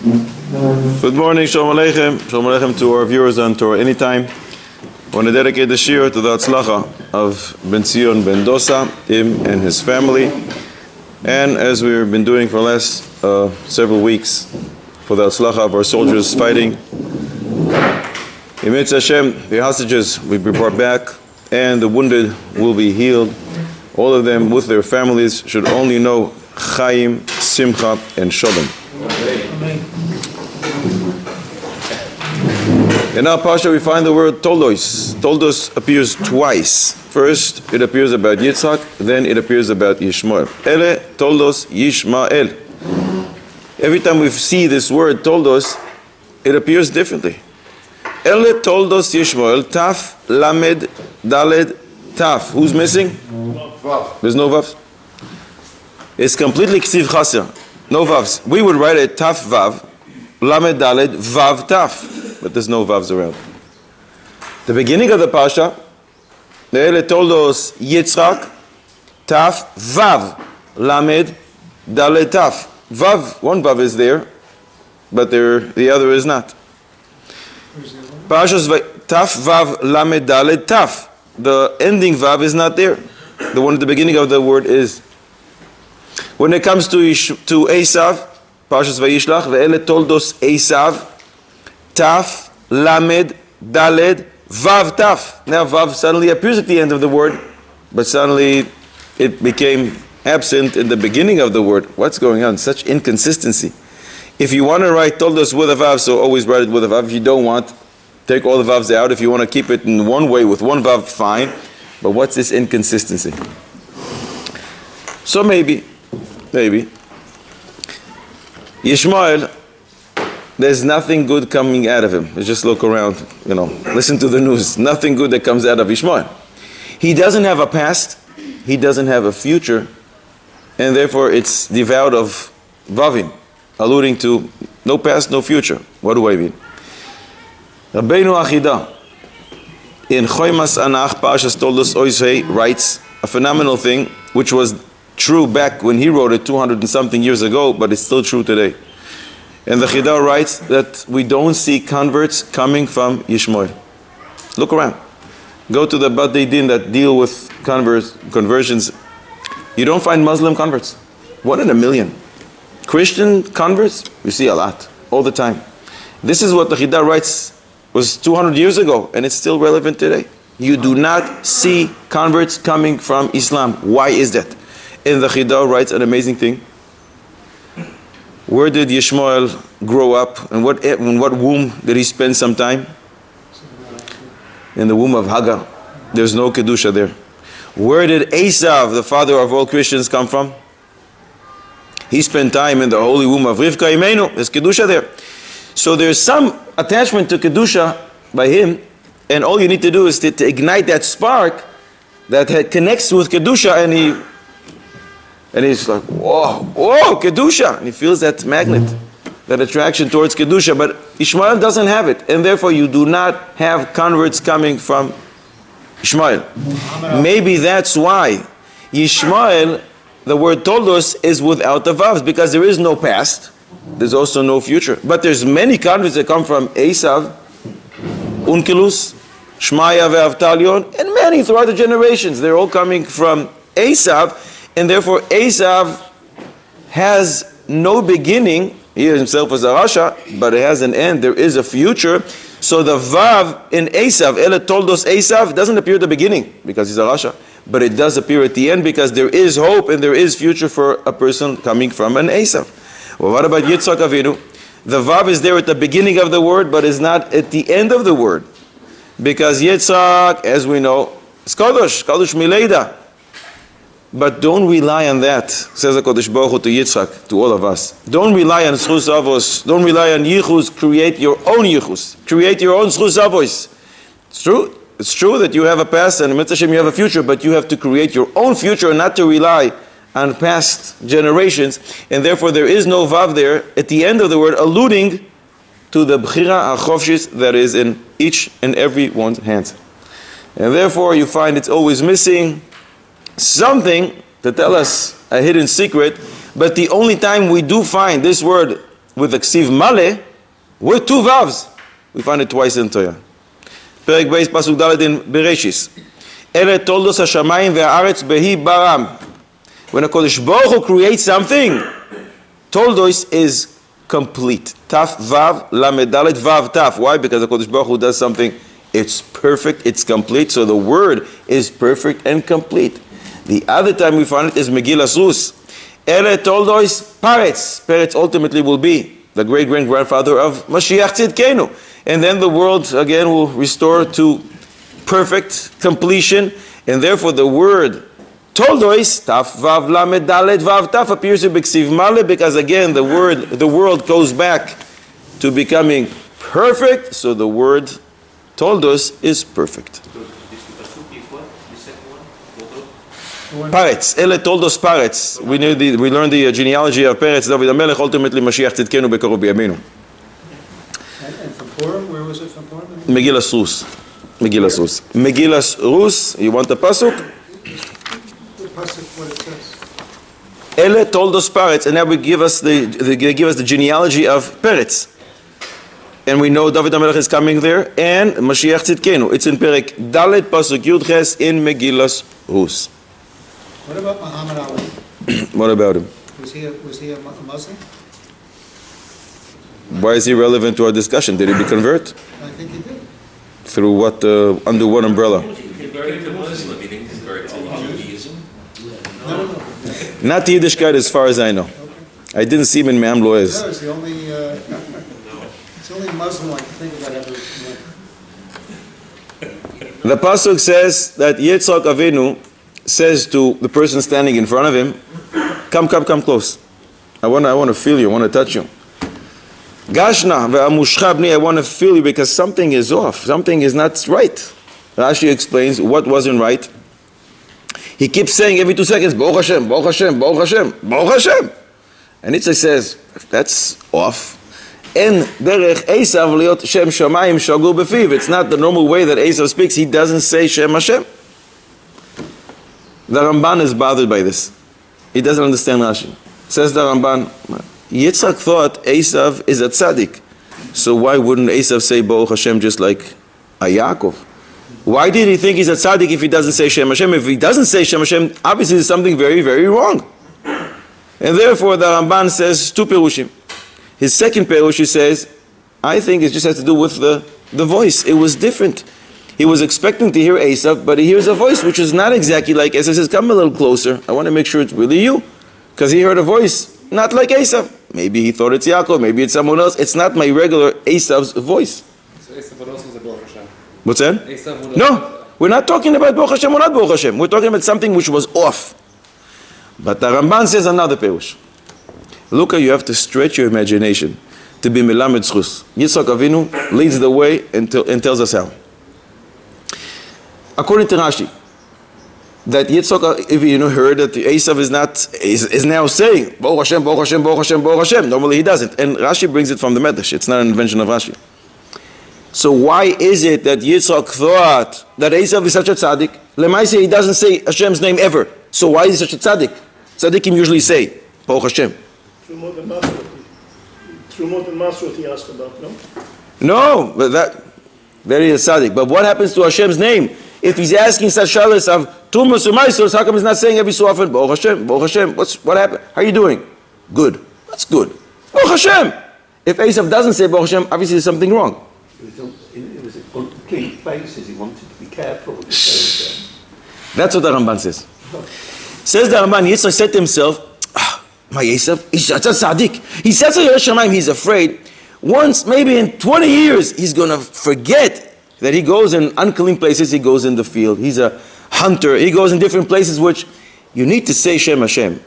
Good morning, Shalom Aleichem. Shalom Aleichem to our viewers on Torah Anytime. I want to dedicate the shir to the Hatzlacha of Ben Zion Ben Dosa, him and his family. And as we've been doing for the last several weeks, for the Hatzlacha of our soldiers fighting. In Mitzvah Hashem, the hostages will be brought back, and the wounded will be healed. All of them with their families should only know Chaim, Simcha, and Shalom. In our Pasha we find the word Toldos. Toldos appears twice. First it appears about Yitzhak, then it appears about Yishmael. Ele Toldos Yishmael. Every time we see this word Toldos, it appears differently. Ele Toldos Yishmael, Taf, Lamed, Daled, Taf. Who's missing? Vav. There's no Vavs. It's completely Ksiv Chaser. No Vavs. We would write it Taf Vav, Lamed Daled, Vav Taf. But there's no Vavs around. The beginning of the Pasha, Ele Toldos Yitzchak, Taf Vav, Lamed Daled Taf. Vav, one Vav is there, but the other is not. Pasha's Taf Vav Lamed Daled Taf. The ending Vav is not there. The one at the beginning of the word is. When it comes to Esav, Pasha's Vayishlach, Ve'ele Toldos Esav, Taf, Lamed, Daled, Vav, Taf. Now Vav suddenly appears at the end of the word, but suddenly it became absent in the beginning of the word. What's going on? Such inconsistency. If you want to write Toldos with a Vav, so always write it with a Vav. If you don't want, take all the Vavs out. If you want to keep it in one way with one Vav, fine. But what's this inconsistency? So maybe, Yishmael, there's nothing good coming out of him. Just look around, listen to the news. Nothing good that comes out of Yishmael. He doesn't have a past, he doesn't have a future, and therefore it's devoid of Vavim, alluding to no past, no future. What do I mean? Rabbeinu Achida, in Choymas Anach, Parshas Toldos Oisei, writes a phenomenal thing, which was true back when he wrote it 200 and something years ago, but it's still true today. And the Chida writes that we don't see converts coming from Yishmael. Look around. Go to the Batei Din that deal with conversions. You don't find Muslim converts. 1 in a million. Christian converts, you see a lot, all the time. This is what the Chida writes was 200 years ago, and it's still relevant today. You do not see converts coming from Islam. Why is that? And the Chida writes an amazing thing. Where did Yishmael grow up? And in what womb did he spend some time? In the womb of Hagar. There's no Kedusha there. Where did Esav, the father of all Christians, come from? He spent time in the holy womb of Rivka Imenu. There's Kedusha there. So there's some attachment to Kedusha by him, and all you need to do is to ignite that spark that connects with Kedusha, and he's like, whoa, Kedusha. And he feels that magnet, that attraction towards Kedusha. But Ishmael doesn't have it. And therefore you do not have converts coming from Ishmael. Maybe that's why Yishmael, the word Toldos, is without the Vavs, because there is no past. There's also no future. But there's many converts that come from Esav, Unkelus, Shmaya ve'Avtalion, and many throughout the generations. They're all coming from Esav. And therefore, Esav has no beginning. He himself is a Rasha, but it has an end. There is a future. So the Vav in Esav, Ele Toldos Esav, doesn't appear at the beginning because he's a Rasha, but it does appear at the end because there is hope and there is future for a person coming from an Esav. Well, what about Yitzchak Avinu? The Vav is there at the beginning of the word, but is not at the end of the word. Because Yitzchak, as we know, is Kodesh Mileida. But don't rely on that, says HaKadosh Baruch Hu to Yitzchak, to all of us. Don't rely on Zchus Avos. Don't rely on Yichus. Create your own Yichus. Create your own Zchus Avos. It's true. It's true that you have a past and in Mitzvah Hashem you have a future, but you have to create your own future and not to rely on past generations. And therefore there is no Vav there at the end of the word, alluding to the Bchira HaChofshis that is in each and every one's hands. And therefore you find it's always missing something to tell us a hidden secret, but the only time we do find this word with the ksiv male, with two vavs. We find it twice in Torah. Perek Beis Pasuk Daled in Bereshis. Ele toldos hashamayim ve'aretz behi baram. When a Kodesh Baruch Hu creates something, toldos is complete. Taf vav lamed dalet vav taf. Why? Because the Kodesh Baruch Hu does something, it's perfect, it's complete. So the word is perfect and complete. The other time we find it is Megillas Rus. Ele toldos paretz. Paretz ultimately will be the great-great-grandfather of Mashiach Tzidkenu. And then the world again will restore to perfect completion. And therefore the word Toldois, Taf Vav Lamed Dalet Vav Taf, appears in B'Ksiv Male, because again the world goes back to becoming perfect. So the word Toldos is perfect. Paretz, Ele Toldos Paretz. We learned the genealogy of Peretz, David HaMelech, ultimately Mashiach Tzidkenu B'Karov B'Yameinu. And from Purim, where was it from Purim? Megillas Rus. Megillas Rus. Megillas Rus, you want the pasuk? The pasuk, what it says. Ele Toldos Paretz, and now they give us the genealogy of Peretz. And we know David HaMelech is coming there, and Mashiach Tzidkenu. It's in Perek Dalet Pasuk Yud Ches in Megillas Rus. What about Muhammad Ali? What about him? Was he a Muslim? Why is he relevant to our discussion? Did he convert? I think he did. Through what, under what umbrella? He converted to Muslim, he didn't convert to Judaism. No. Not Yiddishkeit as far as I know. Okay. I didn't see him in Me'am Loez. No, it's the only Muslim I can think of that ever went. The pasuk says that Yitzchak Avinu says to the person standing in front of him, come close. I want to feel you, I want to touch you. Gashna ve'amushcha bni, I want to feel you because something is off, something is not right. Rashi explains what wasn't right. He keeps saying every 2 seconds, Baruch Hashem, Baruch Hashem, Baruch Hashem, Baruch Hashem. And Yitzchak says, that's off. En derech Esav liot Shem Shamayim shagur befiv. It's not the normal way that Esav speaks. He doesn't say Shem Hashem. The Ramban is bothered by this. He doesn't understand Rashi. Says the Ramban, Yitzchak thought Esav is a tzaddik. So why wouldn't Esav say Baruch Hashem just like a Yaakov? Why did he think he's a tzaddik if he doesn't say Shem Hashem? If he doesn't say Shem Hashem, obviously there's something very, very wrong. And therefore the Ramban says two perushim. His second perush, he says, I think it just has to do with the voice. It was different. He was expecting to hear Esav, but he hears a voice which is not exactly like Esav. He says, come a little closer. I want to make sure it's really you. Because he heard a voice not like Esav. Maybe he thought it's Yaakov, maybe it's someone else. It's not my regular Esav's voice. So Esav would also say Baruch Hashem. What's that? Esav would No, we're not talking about Baruch Hashem or not Baruch Hashem. We're talking about something which was off. But the Ramban says another perush. Look, you have to stretch your imagination to be Melamed Zchus. Yitzchak Avinu leads the way and tells us how. According to Rashi, that Yitzchak, if you heard that Esav is now saying Baruch Hashem, Baruch Hashem, Baruch Hashem, Baruch Hashem. Normally he doesn't, and Rashi brings it from the Medrash. It's not an invention of Rashi. So why is it that Yitzchak thought that Esav is such a tzaddik? Lemaise, he doesn't say Hashem's name ever. So why is he such a tzaddik? Tzaddikim usually say Baruch Hashem. Trumot and Masrot he asked about, no? No, but that he is tzaddik. But what happens to Hashem's name? If he's asking such shalas of Tumas or Maisos, how come he's not saying every so often, Baruch Hashem, Baruch Hashem, what happened? How are you doing? Good. That's good. Baruch Hashem. If Esav doesn't say Baruch Hashem, obviously there's something wrong. It was on complete basis. He wanted to be careful with the That's what the Ramban says. Says the Ramban, Yitzchak said to himself, my Esav, he's such a tzaddik. He says to Yerushalayim, he's afraid. Once, maybe in 20 years, he's going to forget that he goes in unclean places. He goes in the field. He's a hunter. He goes in different places which you need to say Shem Hashem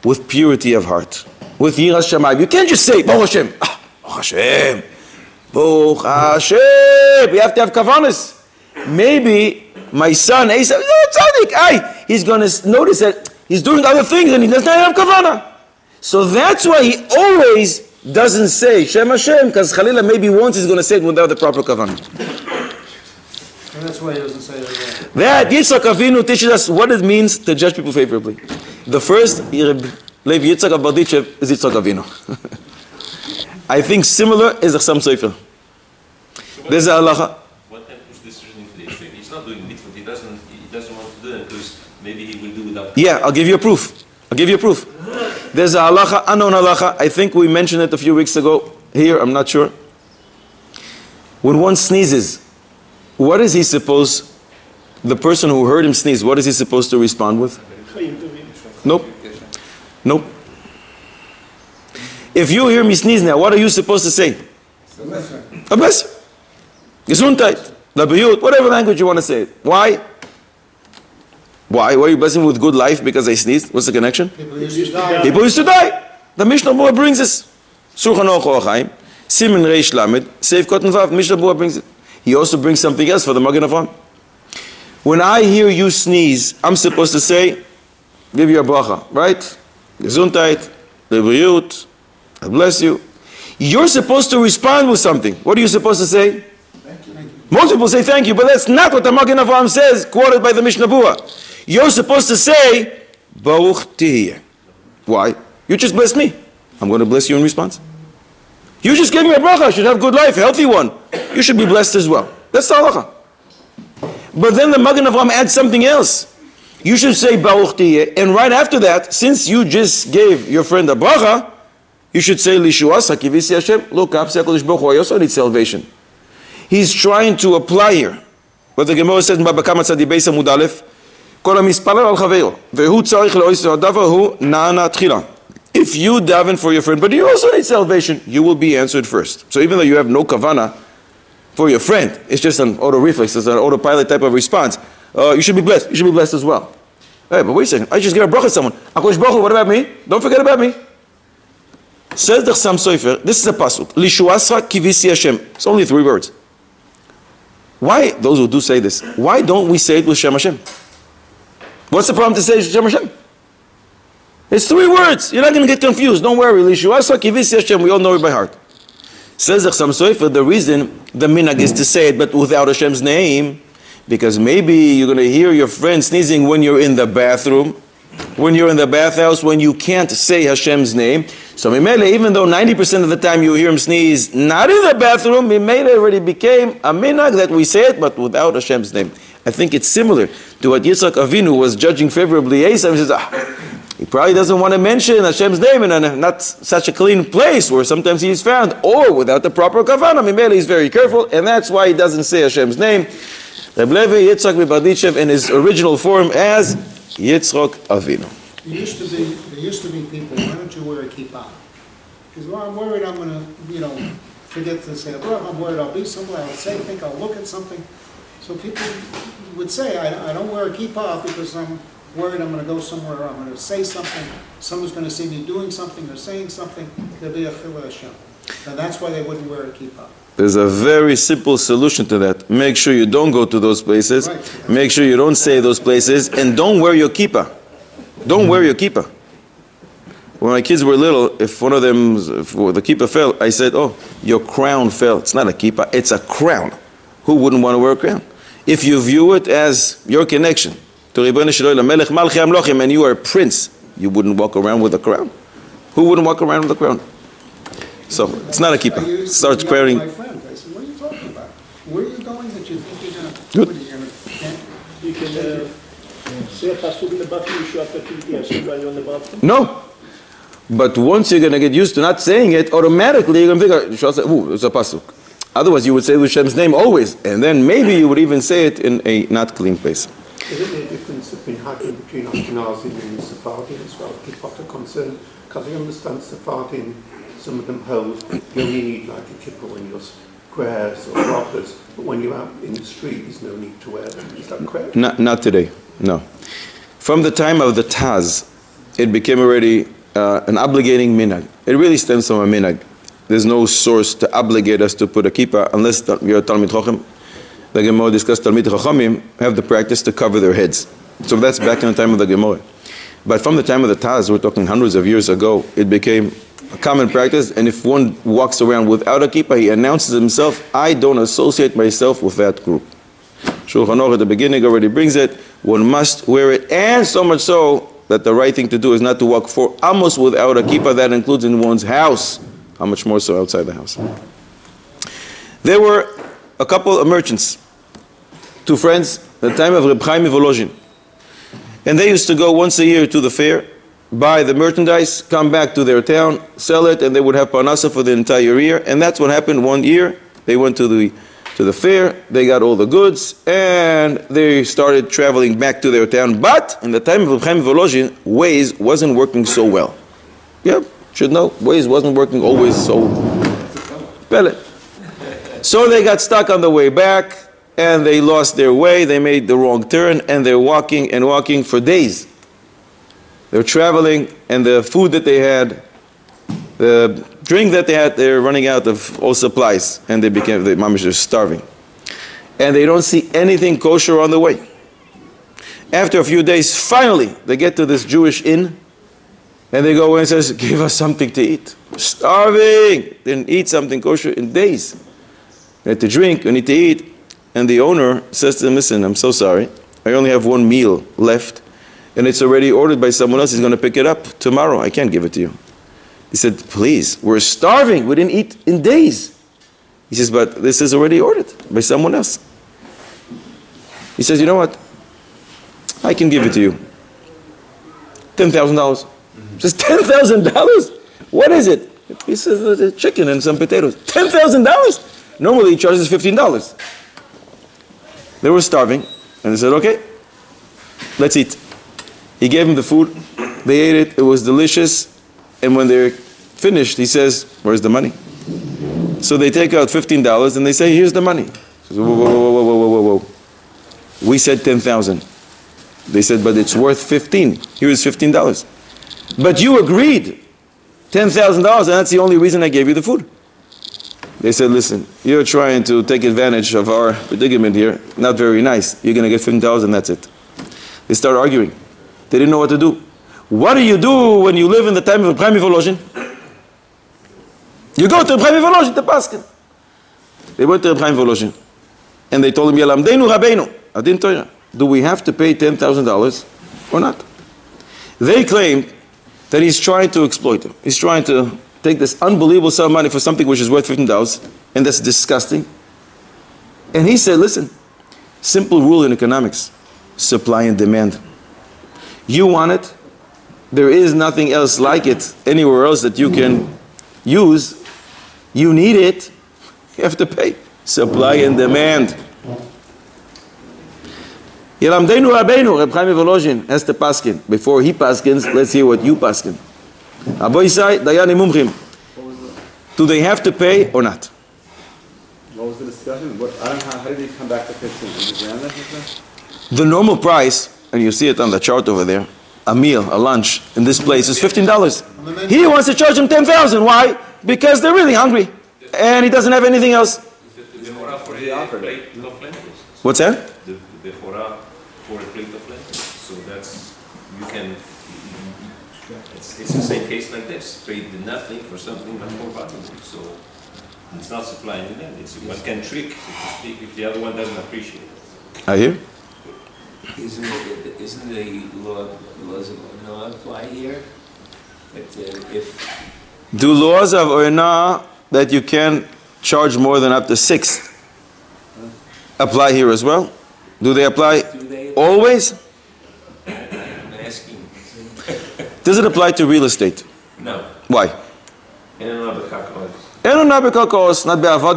with purity of heart, with Yiras Shamayim. You can't just say Baruch Hashem. Baruch Hashem. Baruch Hashem. You have to have kavanas. Maybe my son Esav is not a tzaddik. He's going to notice that he's doing other things and he does not have kavanah. So that's why he always doesn't say Shem Hashem, because Khalila maybe once he's going to say it without the proper kavanah. And that's why he doesn't say it again. That Yitzchak Avinu teaches us what it means to judge people favorably. The first, Lev Yitzchak Abaditchev is Yitzchak Avinu. I think similar is a Chassam Sofer. There's a halacha. What time push decision if they say he's not doing mitzvot, he doesn't want to do it because maybe he will do without. Yeah, I'll give you a proof. There's a halacha, unknown halacha. I think we mentioned it a few weeks ago. Here, I'm not sure. When one sneezes, what is he supposed, the person who heard him sneeze, what is he supposed to respond with? Nope. If you hear me sneeze now, what are you supposed to say? A blessing. Gesundheit, Labiyut, whatever language you want to say it. Why? Why? Why are you blessing me with good life because I sneezed? What's the connection? People used to die. People used to die. The Mishnah Berurah brings us. Shulchan Aruch Orach Chaim, Siman Reish Lamed, Seif Kotan Vav, Mishnah Berurah brings it. He also brings something else for the Magen Avraham. When I hear you sneeze, I'm supposed to say, give you a bracha, right? Gesundheit, Labiyut, I bless you. You're supposed to respond with something. What are you supposed to say? Thank you. Most people say thank you, but that's not what the Magen Avraham says, quoted by the Mishnah Berurah. You're supposed to say, Baruch Tihiyeh. Why? You just blessed me. I'm going to bless you in response. You just gave me a bracha. I should have a good life, a healthy one. You should be blessed as well. That's the halacha. But then the Magen Avraham adds something else. You should say Baruch Tihiyeh, and right after that, since you just gave your friend a bracha, you should say Lishuas Hakivisi Hashem. Look up, HaKadosh Baruch Hu, I also need salvation. He's trying to apply here what the Gemara says in Baba Kama Tzadi Beis Amud Aleph. Kol hamispaler al chaveiro vehu tzarich le'oiser hadavar hu na'ana tchila. If you daven for your friend, but you also need salvation, you will be answered first. So even though you have no kavana for your friend, it's just an auto reflex, it's an autopilot type of response. You should be blessed. You should be blessed as well. Hey, but wait a second. I just gave a bracha to someone. HaKadosh Baruch Hu, what about me? Don't forget about me. Says the Chassam Sofer, this is a pasuk. Lishuasra kivisi Hashem. It's only 3 words. Why, those who do say this, why don't we say it with Shem Hashem? What's the problem to say Shem Hashem? It's 3 words. You're not going to get confused. Don't worry. Lishuasra kivisi Hashem. We all know it by heart. Says the Chassam Sofer, the reason the minhag is to say it, but without Hashem's name, because maybe you're going to hear your friend sneezing when you're in the bathroom, when you're in the bathhouse, when you can't say Hashem's name. So Mimele, even though 90% of the time you hear him sneeze not in the bathroom, Mimele already became a minhag that we say it, but without Hashem's name. I think it's similar to what Yitzchak Avinu was judging favorably Esav. He says, he probably doesn't want to mention Hashem's name in a not such a clean place where sometimes he is found, or without the proper kavanah. Mimele, he's very careful, and that's why he doesn't say Hashem's name. Reb Levi Yitzchak Mibaditchev in his original form as Yitzchak Avinu. There used to be people, why don't you wear a kippah? Because, well, I'm worried I'm going to, forget to say, well, I'm worried I'll be somewhere, I'll look at something. So people would say, I don't wear a kippah because I'm worried I'm going to go somewhere, I'm going to say something, someone's going to see me doing something or saying something, there'll be a chilul Hashem. And that's why they wouldn't wear a kippah. There's a very simple solution to that. Make sure you don't go to those places. Right. Make sure you don't say those places. And don't wear your kippah. Don't wear your kippah. When my kids were little, if one of them, if the kippah fell, I said, oh, your crown fell. It's not a kippah, it's a crown. Who wouldn't want to wear a crown? If you view it as your connection to Ribono Shel Olam, Melech Malchei Hamlochim, and you are a prince, you wouldn't walk around with a crown. Who wouldn't walk around with a crown? So, it's not a kippah. Start wearing. My friend, I said, what are you talking about? Where are you going that you think you're going to... Good. You can say a pasuk in the bathroom, Yeshua Kivisi Hashem, while you're in the bathroom. No. But once you're going to get used to not saying it, automatically you're going to figure, it's a pasuk. Otherwise you would say Hashem's name always. And then maybe you would even say it in a not clean place. Is there a difference between Ashkenazim and Sephardim as far as kippot are concerned? Because I understand Sephardim, some of them hold you only need like a kippah when you're squares or rockers, but when you're out in the street, there's no need to wear them. Is that correct? Not today, no. From the time of the Taz, it became already an obligating minhag. It really stems from a minhag. There's no source to obligate us to put a kippah unless you're a Talmid Chacham. The Gemara discussed Talmid Chachamim have the practice to cover their heads. So that's back in the time of the Gemara. But from the time of the Taz, we're talking hundreds of years ago, it became a common practice, and if one walks around without a kippah, he announces himself, I don't associate myself with that group. Shulchan Aruch at the beginning already brings it, one must wear it, and so much so that the right thing to do is not to walk for almost without a kippah. That includes in one's house, How much more so outside the house? There were a couple of merchants, two friends, at the time of Reb Chaim Volozhin. And they used to go once a year to the fair, buy the merchandise, come back to their town, sell it, and they would have parnasa for the entire year. And that's what happened one year. They went to the fair, they got all the goods, and they started traveling back to their town. But in the time of Reb Chaim Volozhin, Waze wasn't working so well. Yep, should know, Waze wasn't working always so well. So they got stuck on the way back, and they lost their way, they made the wrong turn, and they're walking and walking for days. They're traveling, and the food that they had, the drink that they had, they're running out of all supplies, and the mamish are starving. And they don't see anything kosher on the way. After a few days, finally, they get to this Jewish inn, and they go in and says, give us something to eat. Starving! Didn't eat something kosher in days. We had to drink, we need to eat. And the owner says to them, listen, I'm so sorry. I only have one meal left, and it's already ordered by someone else. He's going to pick it up tomorrow. I can't give it to you. He said, please, we're starving. We didn't eat in days. He says, but this is already ordered by someone else. He says, you know what? I can give it to you. $10,000. He says, $10,000? What is it? He says, a chicken and some potatoes. $10,000? Normally he charges $15. They were starving, and they said, okay, let's eat. He gave them the food. They ate it. It was delicious. And when they're finished, he says, where's the money? So they take out $15, and they say, here's the money. He says, whoa, whoa, whoa, whoa, whoa, whoa, whoa. We said 10,000. They said, but it's worth 15. Here's $15. But you agreed $10,000, and that's the only reason I gave you the food. They said, listen, you're trying to take advantage of our predicament here. Not very nice. You're going to get $15, and that's it. They start arguing. They didn't know what to do. What do you do when you live in the time of Reb Chaim Volozhin? You go to Reb Chaim Volozhin, the paskin. They went to Reb Chaim Volozhin, and they told him, Yalamdeinu Rabbeinu, Adin Torah. Do we have to pay $10,000 or not? They claimed that he's trying to exploit them. He's trying to take this unbelievable sum of money for something which is worth $15, and that's disgusting. And he said, listen, simple rule in economics, supply and demand. You want it, there is nothing else like it anywhere else that you can use. You need it, you have to pay. Supply and demand. Yelamdeinu Rabbeinu, Reb Chaim Volozhin has to paskin. Before he paskins, let's hear what you paskin. Aboisai, Dayani Mumchim. Do they have to pay or not? What was the discussion? How did he come back to 15? The normal price, and you see it on the chart over there, a meal, a lunch in this place is $15. He wants to charge them $10,000. Why? Because they're really hungry, and he doesn't have anything else. What's that? The hora for a plate of lentils. So that's, you can, it's the same case like this. Pay the nothing for something much more valuable. So it's not supply and demand. It's one can trick, so to speak, if the other one doesn't appreciate it. I hear. Isn't the laws of Onoah apply here? If Do laws of Oina that you can charge more than up to 6 apply here as well? Do they apply always? I'm asking. Does it apply to real estate? No. Why? And not be'avadim,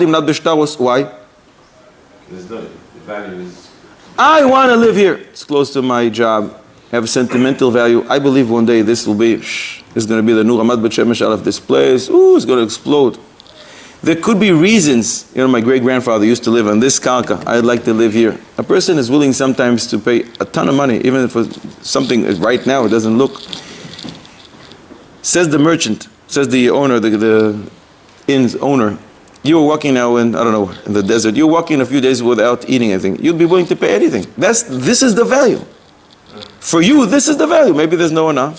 not be'shtaros. Why? There's no, the value is. I want to live here. It's close to my job. Have a sentimental value. I believe one day this will be, it's going to be the Nur Hamad Bet Shemesh out of this place. Ooh, it's going to explode. There could be reasons. You know, my great-grandfather used to live on this kalka. I'd like to live here. A person is willing sometimes to pay a ton of money, even for something right now it doesn't look. Says the merchant, says the owner, the inn's owner, you were walking now in, I don't know, in the desert. You're walking a few days without eating anything. You'd be willing to pay anything. This is the value. For you, this is the value. Maybe there's no now.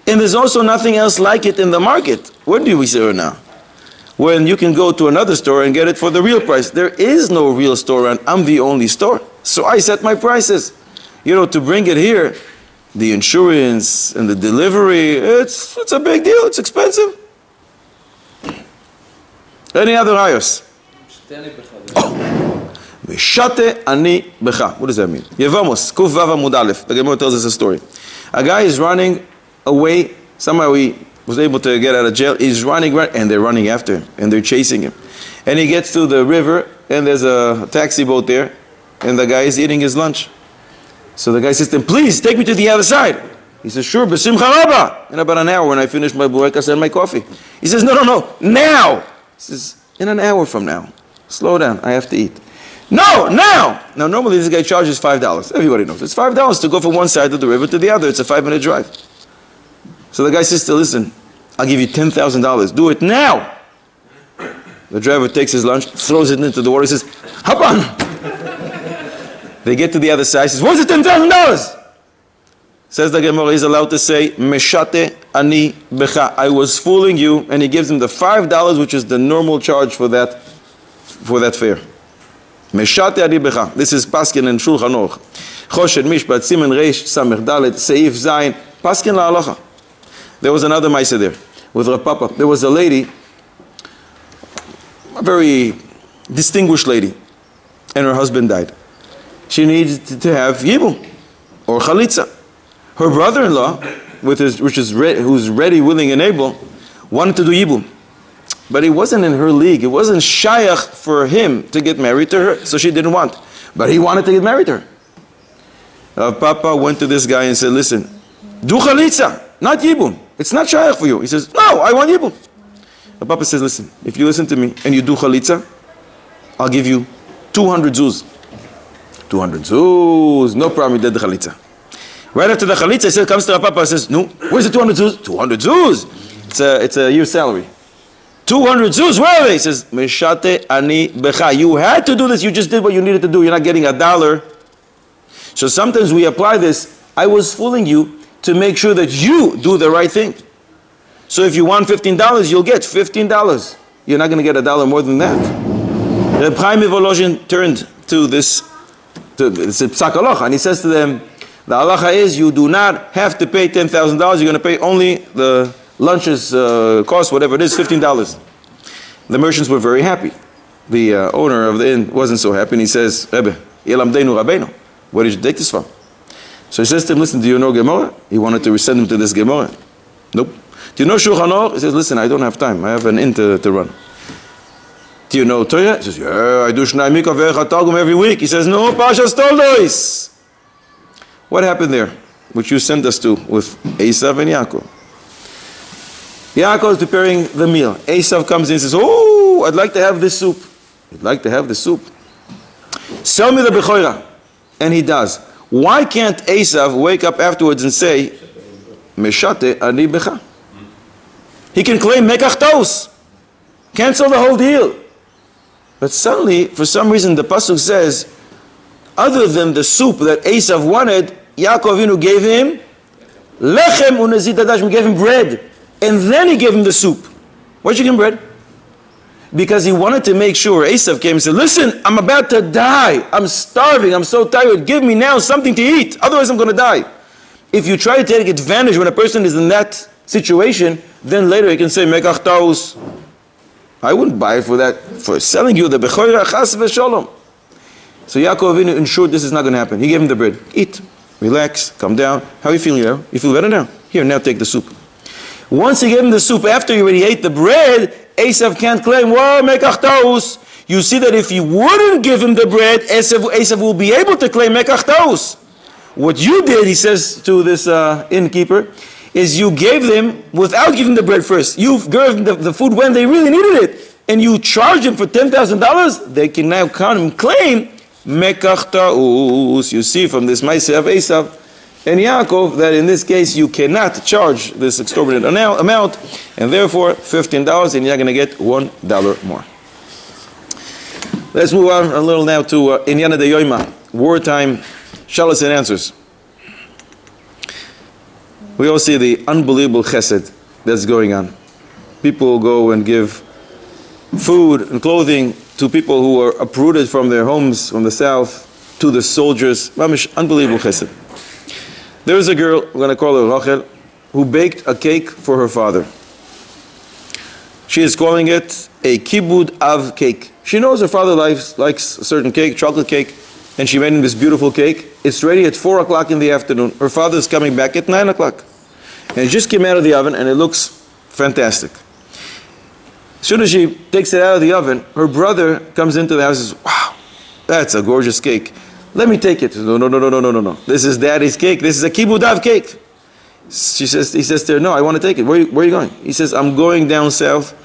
And there's also nothing else like it in the market. When do we say now? When you can go to another store and get it for the real price. There is no real store, and I'm the only store. So I set my prices. You know, to bring it here, the insurance and the delivery, it's a big deal. It's expensive. Any other ayos? Meshate ani becha. What does that mean? Yevamos, Kuf Vav Amud Aleph. The Gemara tells us a story. A guy is running away. Somehow he was able to get out of jail. He's running, and they're running after him, and they're chasing him. And he gets to the river, and there's a taxi boat there, and the guy is eating his lunch. So the guy says to him, please, take me to the other side. He says, sure, B'simcha Rabba. In about an hour, when I finish my burekas and my coffee. He says, no, now. He says, in an hour from now. Slow down, I have to eat. No, now! Now, normally this guy charges $5. Everybody knows. It's $5 to go from one side of the river to the other. It's a 5-minute drive. So the guy says to listen, I'll give you $10,000. Do it now! The driver takes his lunch, throws it into the water, says, hop on! They get to the other side, says, what's the $10,000? Says the Gemara, he's allowed to say, Meshate ani becha. I was fooling you, and he gives him the $5, which is the normal charge for that fare. Meshate ani becha. This is Paskin and Shulchan Aruch. Choshen Mishpat Simen Reish Samech Dalet Seif Zayin Paskin LaHalacha. There was another Maisa there with Rav Papa. There was a lady, a very distinguished lady, and her husband died. She needed to have yibum or chalitza. Her brother-in-law, who's ready, willing, and able, wanted to do yibum. But it wasn't in her league. It wasn't shayach for him to get married to her, so she didn't want. But he wanted to get married to her. Papa went to this guy and said, listen, do chalitza, not yibum. It's not shayach for you. He says, no, I want yibum. Papa says, listen, if you listen to me and you do chalitza, I'll give you 200 zuz. 200 zuz, no problem, he did the chalitza. Right after the chalitza, he comes to Rav Papa and says, no, where's the 200 zuz? 200 zuz. It's a year's salary. 200 zuz, where are they? He says, Meshate ani becha. You had to do this, you just did what you needed to do. You're not getting $1. So sometimes we apply this, I was fooling you to make sure that you do the right thing. So if you want $15, you'll get $15. You're not going to get $1 more than that. Reb Chaim Volozhin turned to this, it's a psak halacha, and he says to them, the halacha is you do not have to pay $10,000. You're going to pay only the lunch's cost, whatever it is, $15. The merchants were very happy. The owner of the inn wasn't so happy, and he says, Rebbe, Yelamdeinu Rabbeinu, where did you take this from? So he says to him, listen, do you know Gemara? He wanted to send him to this Gemara. Nope. Do you know Shulchan Aruch? He says, listen, I don't have time. I have an inn to run. Do you know Torah? He says, yeah, I do Shnai Mikvah Ve'echad Targum every week. He says, no, Pashas Toldot. What happened there? Which you sent us to with Esav and Yaakov. Yaakov is preparing the meal. Esav comes in and says, oh, I'd like to have this soup. You'd like to have the soup? Sell me the Bechoira. And he does. Why can't Esav wake up afterwards and say, Meshate ani becha? He can claim Mekach Tos. Cancel the whole deal. But suddenly, for some reason, the pasuk says, other than the soup that Esav wanted, Yaakov Avinu gave him lechem unezit adash. He gave him bread, and then he gave him the soup. Why'd you give him bread? Because he wanted to make sure. Esav came and said, listen, I'm about to die. I'm starving. I'm so tired. Give me now something to eat. Otherwise, I'm going to die. If you try to take advantage when a person is in that situation, then later he can say, Mekach Tos. I wouldn't buy it for that, for selling you the Bechoira Chas V'Sholom. So Yaakov Avinu ensured this is not going to happen. He gave him the bread. Eat, relax, calm down. How are you feeling now? You feel better now? Here, now take the soup. Once he gave him the soup, after he already ate the bread, Esav can't claim, whoa, Mekach Tos. You see that if he wouldn't give him the bread, Esav will be able to claim Mekach Tos. What you did, he says to this innkeeper, is you gave them without giving the bread first. You gave them the food when they really needed it, and you charge them for $10,000. They can now come and claim Mekach Tos. You see from this Maaseh of Esav and Yaakov that in this case you cannot charge this exorbitant amount, and therefore $15, and you're going to get $1 more. Let's move on a little now to Inyana de Yoima, wartime shalos and answers. We all see the unbelievable chesed that's going on. People go and give food and clothing to people who are uprooted from their homes from the south, to the soldiers. Unbelievable chesed. There was a girl, we're going to call her Rachel, who baked a cake for her father. She is calling it a kibud av cake. She knows her father likes a certain cake, chocolate cake, and she made him this beautiful cake. It's ready at 4 o'clock in the afternoon. Her father is coming back at 9 o'clock. And it just came out of the oven, and it looks fantastic. As soon as she takes it out of the oven, her brother comes into the house and says, wow, that's a gorgeous cake. Let me take it. No. This is daddy's cake. This is a kibud av cake. He says to her, no, I want to take it. Where are you going? He says, I'm going down south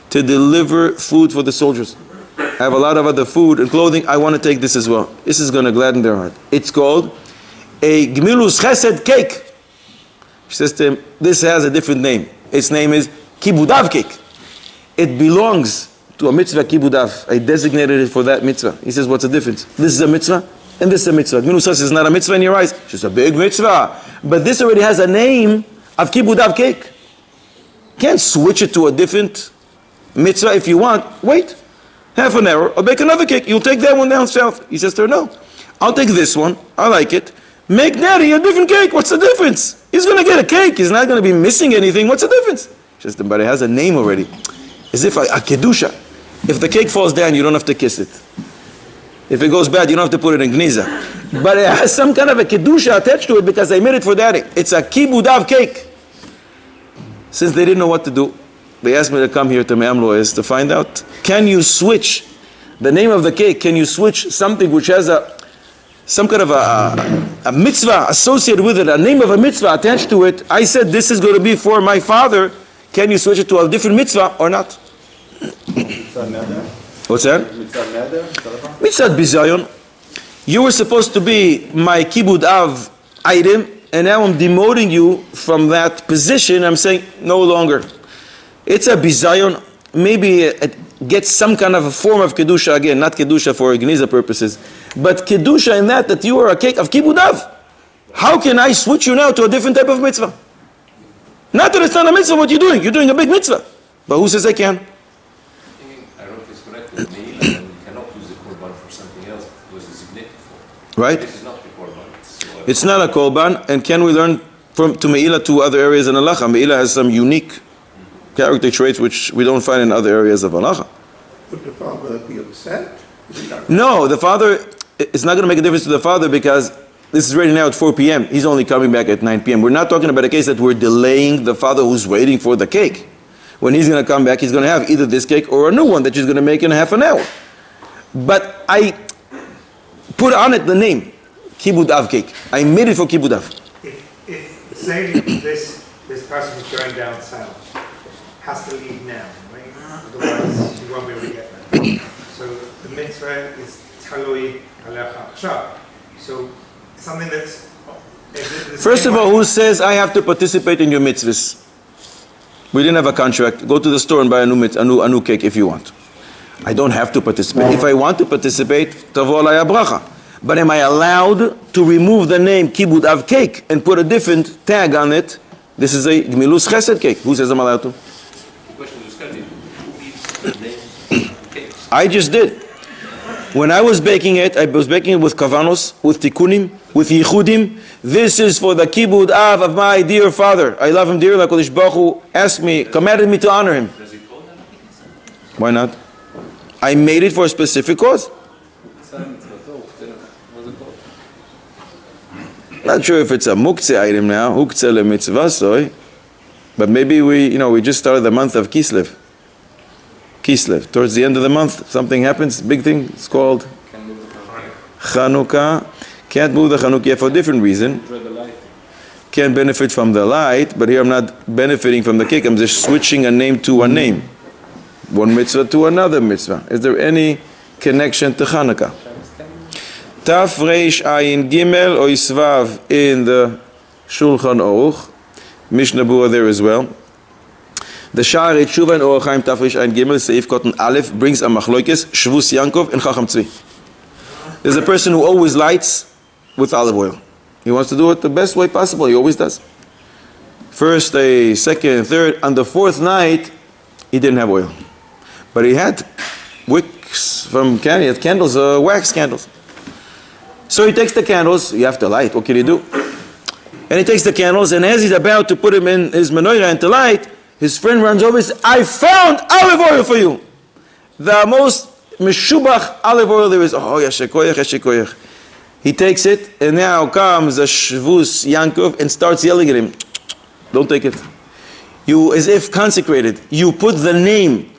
to deliver food for the soldiers. I have a lot of other food and clothing. I want to take this as well. This is going to gladden their heart. It's called a Gmilus Chesed cake. She says to him, this has a different name. Its name is kibud av cake. It belongs to a mitzvah kibud av. I designated it for that mitzvah. He says, what's the difference? This is a mitzvah and this is a mitzvah. Gmilus Chesed is not a mitzvah in your eyes. It's just a big mitzvah. But this already has a name of kibud av cake. Can't switch it to a different mitzvah if you want. Wait. Half an hour, I'll bake another cake. You'll take that one down south. He says to her, no. I'll take this one. I like it. Make daddy a different cake. What's the difference? He's going to get a cake. He's not going to be missing anything. What's the difference? She says, but it has a name already. As if a kedusha. If the cake falls down, you don't have to kiss it. If it goes bad, you don't have to put it in gniza. But it has some kind of a kedusha attached to it because I made it for daddy. It's a kibud av cake. Since they didn't know what to do, they asked me to come here to Me'am Lois to find out, can you switch the name of the cake? Can you switch something which has some kind of a mitzvah associated with it, a name of a mitzvah attached to it? I said, this is going to be for my father. Can you switch it to a different mitzvah or not? What's that? Mitzvah bizayon. You were supposed to be my kibud av item, and now I'm demoting you from that position. I'm saying, no longer. It's a bizayon. Maybe it gets some kind of a form of kedusha again, not kedusha for geniza purposes, but kedusha in that you are a cake of kibud av. How can I switch you now to a different type of mitzvah? Not that it's not a mitzvah, what you're doing. You're doing a big mitzvah. But who says I can? I don't know if it's correct with Meila, and we cannot use the korban for something else because it's significant for. Right? This is not the korban. It's not a korban, and can we learn to Meila to other areas in halacha? Meila has some unique character traits which we don't find in other areas of halacha. Would the father be upset? No, the father, it's not going to make a difference to the father because this is ready now at 4 p.m. He's only coming back at 9 p.m. We're not talking about a case that we're delaying the father who's waiting for the cake. When he's going to come back, he's going to have either this cake or a new one that she's going to make in half an hour. But I put on it the name, kibud av cake. I made it for kibud av. If say this person who's going down south has to leave now, right? Otherwise you won't be able to get there. So the mitzvah is talui alecha achshav. So something that's... First of all, who says I have to participate in your mitzvahs? We didn't have a contract. Go to the store and buy a new cake if you want. I don't have to participate. If I want to participate, tavo alaya bracha. But am I allowed to remove the name kibud av cake and put a different tag on it? This is a gmilus chesed cake. Who says I'm allowed to? The question is, who gives the names of cakes? I just did. When I was baking it, I was baking it with kavanos, with tikkunim, with yichudim. This is for the kibud av of my dear father. I love him dearly. HaKadosh Baruch Hu asked me, commanded me to honor him. Does it call that? Why not? I made it for a specific cause. Not sure if it's a muktzeh item now, uktzeh lemitzvah soy, but maybe we just started the month of Kislev. Kislev. Towards the end of the month, something happens, big thing. It's called Chanukah. Can't move the Chanukah yet for a different reason. Can't benefit from the light, but here I'm not benefiting from the cake. I'm just switching a name to a name. One mitzvah to another mitzvah. Is there any connection to Chanukah? Taf Reish Ayin Gimel or Isvav in the Shulchan Aruch. Mishnah Berurah there as well. The Sha'arei Tshuva and Orach Chaim Taf Reish Ayin Gimel Seif Cotton Aleph brings a machlokes Shvus Yankov and Chacham Tzvi. There's a person who always lights with olive oil. He wants to do it the best way possible. He always does. First, a second, third. On the fourth night, he didn't have oil, but he had wicks from he had candles, wax candles. So he takes the candles. You have to light. What can he do? And he takes the candles, and as he's about to put them in his menorah and to light, his friend runs over and says, I found olive oil for you. The most meshubach olive oil there is. Oh, yashikoyach, yashikoyach. He takes it, and now comes a Shvus Yankov and starts yelling at him. Don't take it. You, as if consecrated, you put the name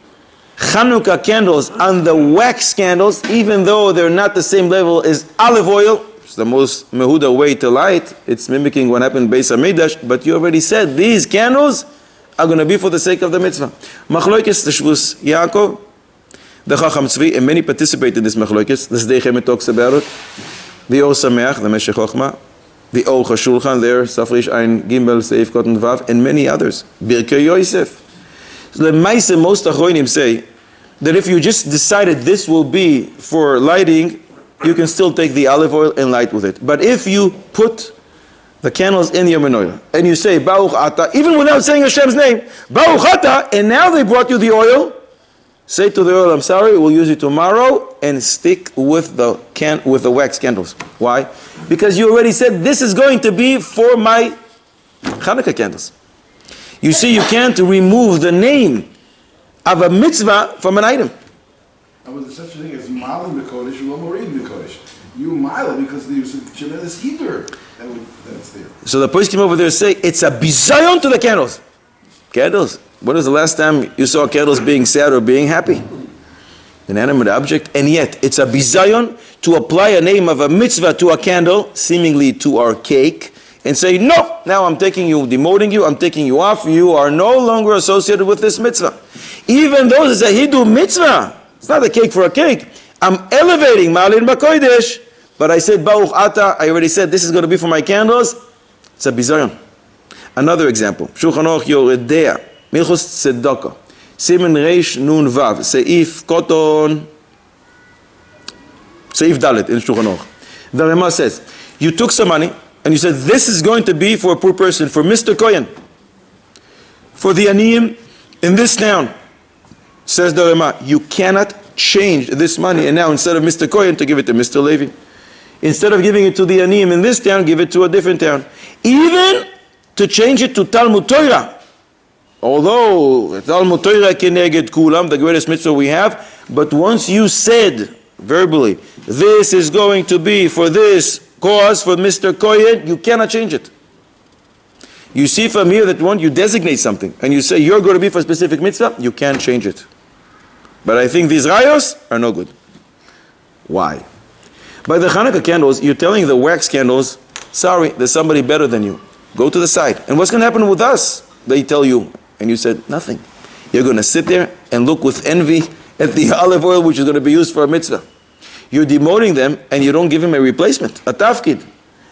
Chanukah candles on the wax candles, even though they're not the same level as olive oil. It's the most mehuda way to light. It's mimicking what happened in Beis HaMikdash, but you already said these candles are going to be for the sake of the mitzvah. Machloikes, the Shvus Yaakov, the Chacham Tzvi, and many participate in this Machloikes. The Sdei Chemet talks about it. The O Sameach, the Meshech Chochma, the O Chashulchan there, Safrish Ein Gimel Seif Kotten Vav, and many others. Birkei Yosef. So the Maise, most Achronim say that if you just decided this will be for lighting, you can still take the olive oil and light with it. But if you put the candles in your menorah and you say Baruch Ata, even without saying Hashem's name, Baruch Ata, and now they brought you the oil, say to the oil, I'm sorry, we'll use it tomorrow, and stick with the wax candles. Why? Because you already said this is going to be for my Hanukkah candles. You see, you can't remove the name of a mitzvah from an item. And with such a thing as Ma'al Mikodesh, you will read Mikodesh. You Ma'al because there's a tremendous heater that's there. So the person came over there and say, it's a bizayon to the candles. Candles. When was the last time you saw candles being sad or being happy? An animate object. And yet, it's a bizayon to apply a name of a mitzvah to a candle, seemingly to our cake, and say, no, now I'm taking you, demoting you, I'm taking you off, you are no longer associated with this mitzvah. Even though it's a Hindu mitzvah, it's not a cake for a cake. I'm elevating Ma'alin B'Kodesh, but I said, Baruch Ata, I already said this is going to be for my candles. It's a bizayon. Another example. Shulchan Aruch Yoredea. Milchus Tzedakah. Siman Reish Nun Vav. Seif Koton. Seif Dalet in Shulchan Aruch. The Rema says, you took some money and you said, this is going to be for a poor person, for Mr. Kohen, for the Aniyim in this town. Says the Rema, you cannot change this money and now instead of Mr. Kohen to give it to Mr. Levi. Instead of giving it to the Aniyim in this town, give it to a different town. Even to change it to Talmud Torah. Although Talmud Torah keneged kulam, the greatest mitzvah we have, but once you said verbally, this is going to be for this cause, for Mr. Kohen, you cannot change it. You see from here that when you designate something and you say you're going to be for a specific mitzvah, you can't change it. But I think these rayos are no good. Why? By the Hanukkah candles, you're telling the wax candles, sorry, there's somebody better than you. Go to the side. And what's going to happen with us? They tell you. And you said, nothing. You're going to sit there and look with envy at the olive oil which is going to be used for a mitzvah. You're demoting them and you don't give them a replacement, a tafkid.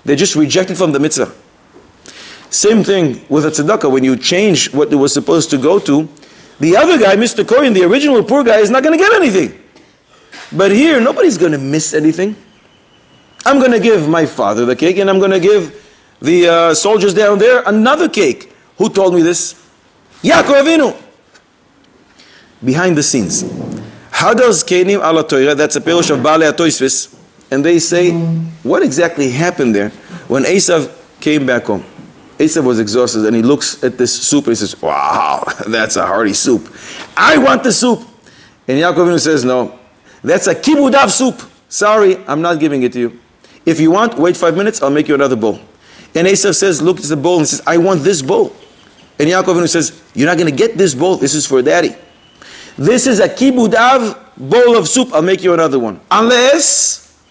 They're just rejected from the mitzvah. Same thing with a tzedakah. When you change what it was supposed to go to, the other guy, Mr. Kohen, the original poor guy, is not going to get anything. But here, nobody's going to miss anything. I'm going to give my father the cake and I'm going to give the soldiers down there another cake. Who told me this? Yaakov Avinu. Behind the scenes. How does Kenim ala Torah, that's a perush of Baalei HaTosfos, and they say, what exactly happened there when Esav came back home? Esav was exhausted and he looks at this soup and he says, wow, that's a hearty soup. I want the soup. And Yaakov Avinu says, no, that's a kibudav soup. Sorry, I'm not giving it to you. If you want, wait 5 minutes, I'll make you another bowl. And Esav says, look at the bowl and says, I want this bowl. And Yaakov Avinu says, you're not going to get this bowl, this is for daddy. This is a kibudav bowl of soup, I'll make you another one. Unless,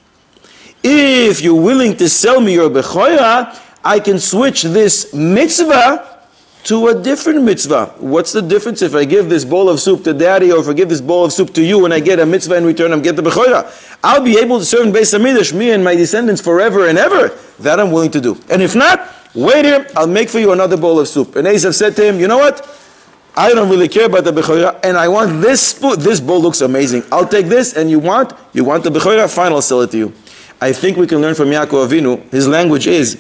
if you're willing to sell me your bechoira, I can switch this mitzvah to a different mitzvah. What's the difference if I give this bowl of soup to daddy or if I give this bowl of soup to you and I get a mitzvah in return, I'm getting the bechoira? I'll be able to serve in Beis HaMikdash, me and my descendants forever and ever. That I'm willing to do. And if not, wait here, I'll make for you another bowl of soup. And Esav said to him, you know what? I don't really care about the bechoira and I want this spoon. This bowl looks amazing. I'll take this and you want the bechoira? Fine, I'll sell it to you. I think we can learn from Yaakov Avinu. His language is,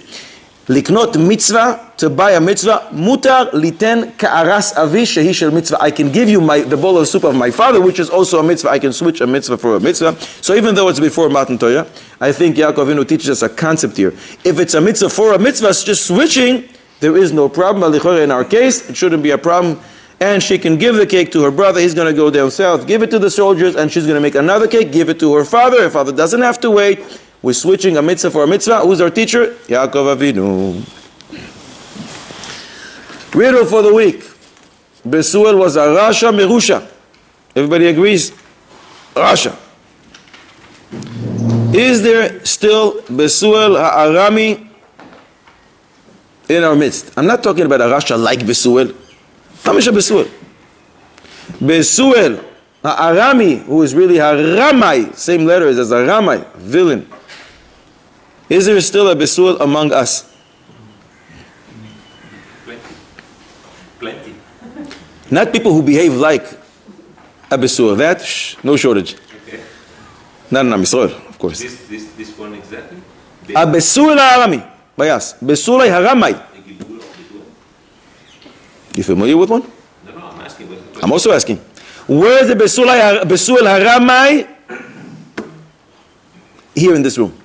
liknot mitzvah, to buy a mitzvah, mutar liten ka'aras avi shehi shel mitzvah. I can give you the bowl of soup of my father, which is also a mitzvah. I can switch a mitzvah for a mitzvah. So even though it's before Matan Torah, I think Yaakov Avinu teaches us a concept here. If it's a mitzvah for a mitzvah, it's just switching, there is no problem. In our case, it shouldn't be a problem and she can give the cake to her brother. He's going to go down south, give it to the soldiers, and she's going to make another cake, give it to her father. Her father doesn't have to wait. We're switching a mitzvah for a mitzvah. Who's our teacher? Yaakov Avinu. Riddle for the week. Besuel was a Rasha Merusha. Everybody agrees? Rasha. Is there still Besuel Ha'arami in our midst? I'm not talking about a Rasha like Besuel. Hamisha Besuel. Besuel Ha'arami, who is really Haramai, same letters as Haramai, villain. Is there still a Besuel among us? Plenty. Not people who behave like a Besuel. That, no shortage. Okay. Not in Am Yisrael, of course. This one exactly? A Besuel Ha'arami. Bayas. Besuel Haramai. You familiar with one? No, I'm asking. I'm also asking. Where is the Besuel Haramai? Here in this room.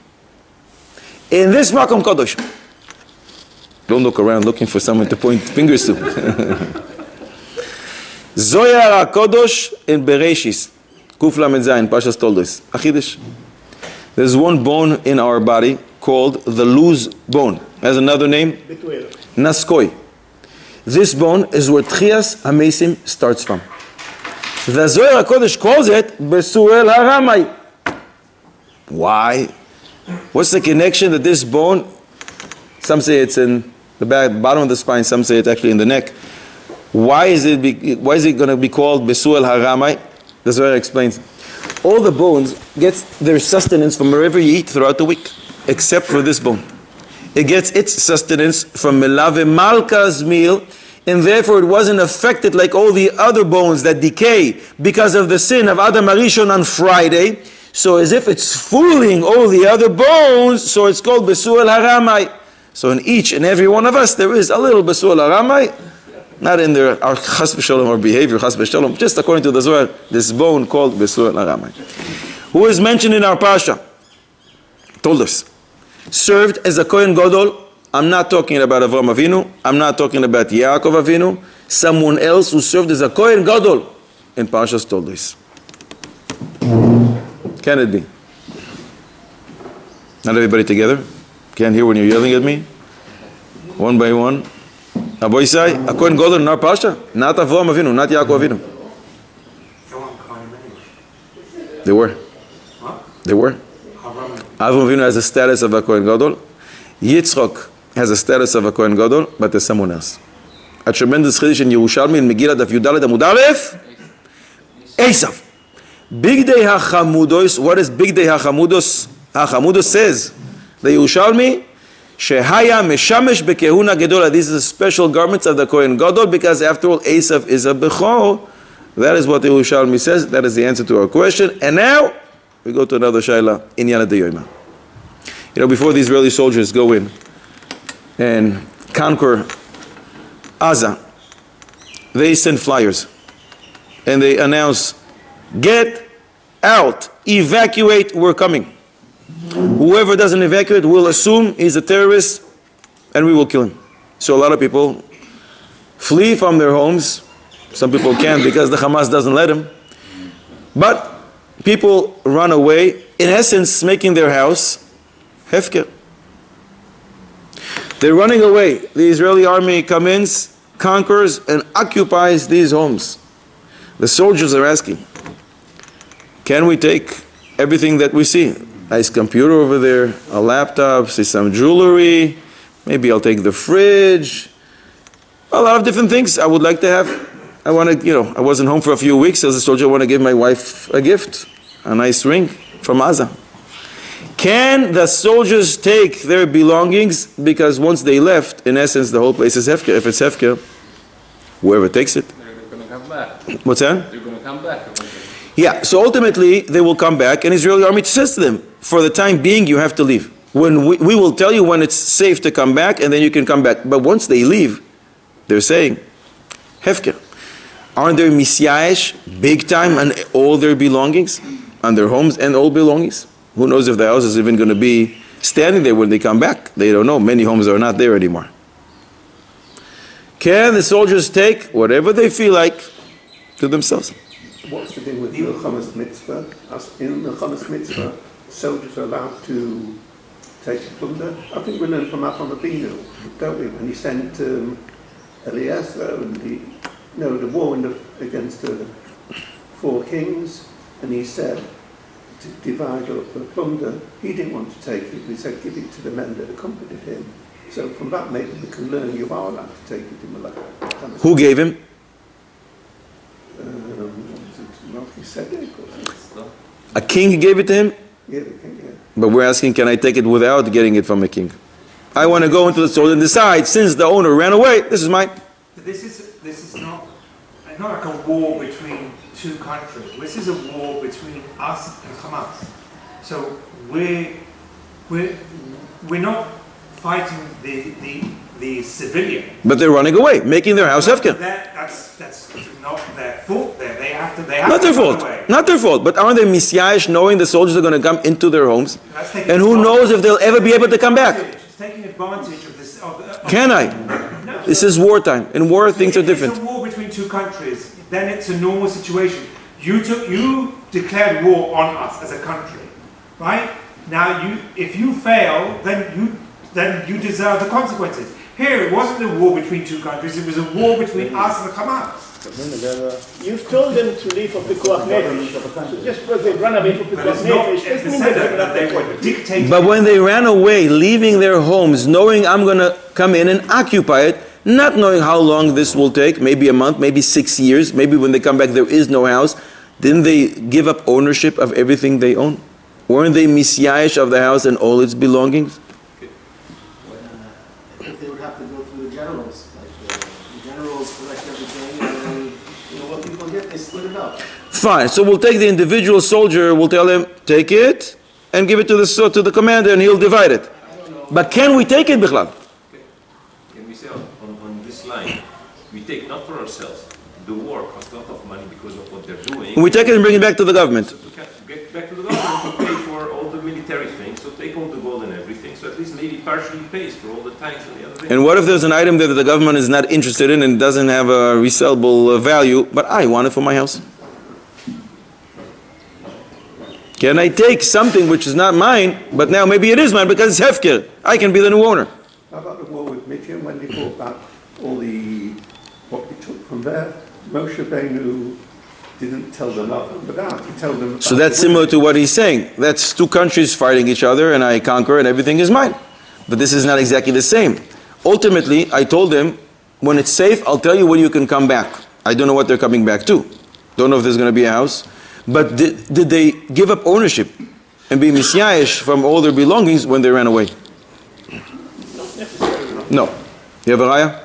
In this Makom Kodosh. Don't look around looking for someone to point fingers to. Zoyar HaKodosh in Bereshis. Kuf Lamed Zayin, Pashas Toldot. Achidish. There's one bone in our body called the loose bone. Has another name? Naskoi. This bone is where Tchias HaMesim starts from. The Zohar HaKodesh calls it Besuel Haramai. Why? What's the connection that this bone, some say it's in the back, bottom of the spine, some say it's actually in the neck. Why is it going to be called Besuel Haramai? The Zohar explains. All the bones get their sustenance from wherever you eat throughout the week, except for this bone. It gets its sustenance from Melave Malka's meal, and therefore it wasn't affected like all the other bones that decay because of the sin of Adam Arishon on Friday. So as if it's fooling all the other bones, so it's called Besuel Haramai. So in each and every one of us, there is a little Besuel Haramai, not in our Chas v'Shalom or behavior, Chas v'Shalom, just according to the Zohar, this bone called Besuel Haramai. Who is mentioned in our Pasha? Told us. Served as a Kohen Gadol. I'm not talking about Avraham Avinu. I'm not talking about Yaakov Avinu. Someone else who served as a Kohen Gadol in Parshas Toldot. Can it be? Not everybody together? Can't hear when you're yelling at me? One by one. Aboisai, a Kohen Gadol in our Pasha? Not Avraham Avinu, not Yaakov Avinu. They were. They were. Avraham Avinu has a status of a Kohen Gadol. Yitzchok has a status of a Kohen Gadol, but there's someone else. A tremendous chiddush in Yerushalmi in Megillah Daf Yudalet Amud Aleph. Esav. Big Day HaChamudos. What is Big Day HaChamudos? HaChamudos says, the Yerushalmi, Shehaya Meshamesh Bekehuna Gedola. These are the special garments of the Kohen Gadol, because after all, Esav is a Bechor. That is what the Yerushalmi says. That is the answer to our question. And now, we go to another Shaila, Inyan Deyoima. You know, before the Israeli soldiers go in and conquer Gaza, they send flyers and they announce, get out, evacuate, we're coming. Whoever doesn't evacuate will assume he's a terrorist and we will kill him. So a lot of people flee from their homes. Some people can't because the Hamas doesn't let them. But people run away, in essence making their house hefker. They're running away. The Israeli army comes, conquers, and occupies these homes. The soldiers are asking, can we take everything that we see? Nice computer over there, a laptop, see some jewelry, maybe I'll take the fridge. A lot of different things I would like to have. I want to, I wasn't home for a few weeks. As a soldier, I want to give my wife a gift, a nice ring from Gaza. Can the soldiers take their belongings? Because once they left, in essence, the whole place is hefker. If it's hefker, whoever takes it. They're going to come back. What's that? They're going to come back. Yeah, so ultimately, they will come back, and Israeli army says to them, for the time being, you have to leave. When we will tell you when it's safe to come back, and then you can come back. But once they leave, they're saying, hefker. Aren't there misyaesh, big time, on all their belongings, on their homes and all belongings? Who knows if the house is even going to be standing there when they come back? They don't know. Many homes are not there anymore. Can the soldiers take whatever they feel like to themselves? What's the deal with the Chamas mitzvah? As in the Chamas mitzvah, soldiers are allowed to take plunder. I think we learned from Avraham Avinu, don't we? When he sent Eliezer and the war against the 4 kings, and he said to divide up the plunder. He didn't want to take it. He said give it to the men that accompanied him. So from that maybe we can learn you are allowed to take it in Malak. Who gave him? A king gave it to him? Yeah, the king, yeah. But we're asking, can I take it without getting it from a king? I want to go into the store and decide, since the owner ran away, this is mine. This is not like a war between 2 countries. This is a war between us and Hamas. So we're not fighting the civilian. But they're running away, making their house hefker. That's not their fault. They have Not to their run fault. away. Not their fault. But aren't they misyayish knowing the soldiers are going to come into their homes? And who knows if they'll ever be able to come back? It's taking advantage of this. Can I? No. This is wartime. In war, things are different. If it's a war between 2 countries, then it's a normal situation. You declared war on us as a country, right? Now if you fail, then you deserve the consequences. Here, it wasn't a war between 2 countries, it was a war between us and the Hamas. You've told them to leave for Pikuach Nefesh. So just because they run away for Pikuach Nefesh, doesn't mean that they were dictating. But when they ran away, leaving their homes, knowing I'm going to come in and occupy it, not knowing how long this will take, maybe a month, maybe 6 years, maybe when they come back there is no house, didn't they give up ownership of everything they own? Weren't they misyayish of the house and all its belongings? I think they would have to go through the generals. Like the generals collect everything, and then what people get, they split it up. Fine. So we'll take the individual soldier. We'll tell him take it and give it to the commander, and he'll divide it. But can we take it, Bichlal? Can we say on this line, we take not for ourselves. The war costs a lot of money because of what they're doing. We take it and bring it back to the government. So to get back to the government to pay for all the military things, so take all the gold and everything, so at least maybe partially pays for all the tanks and the other things. And what if there's an item there that the government is not interested in and doesn't have a resellable value, but I want it for my house? Can I take something which is not mine, but now maybe it is mine because it's hefker? I can be the new owner. How about the war with Midian when they brought back all what they took from there? Moshe Rabbeinu didn't tell them nothing but that. He told them. So that's similar to what he's saying. That's 2 countries fighting each other and I conquer and everything is mine. But this is not exactly the same. Ultimately, I told them, when it's safe, I'll tell you when you can come back. I don't know what they're coming back to. Don't know if there's going to be a house. But did they give up ownership and be misyayish from all their belongings when they ran away? No. You have a raya?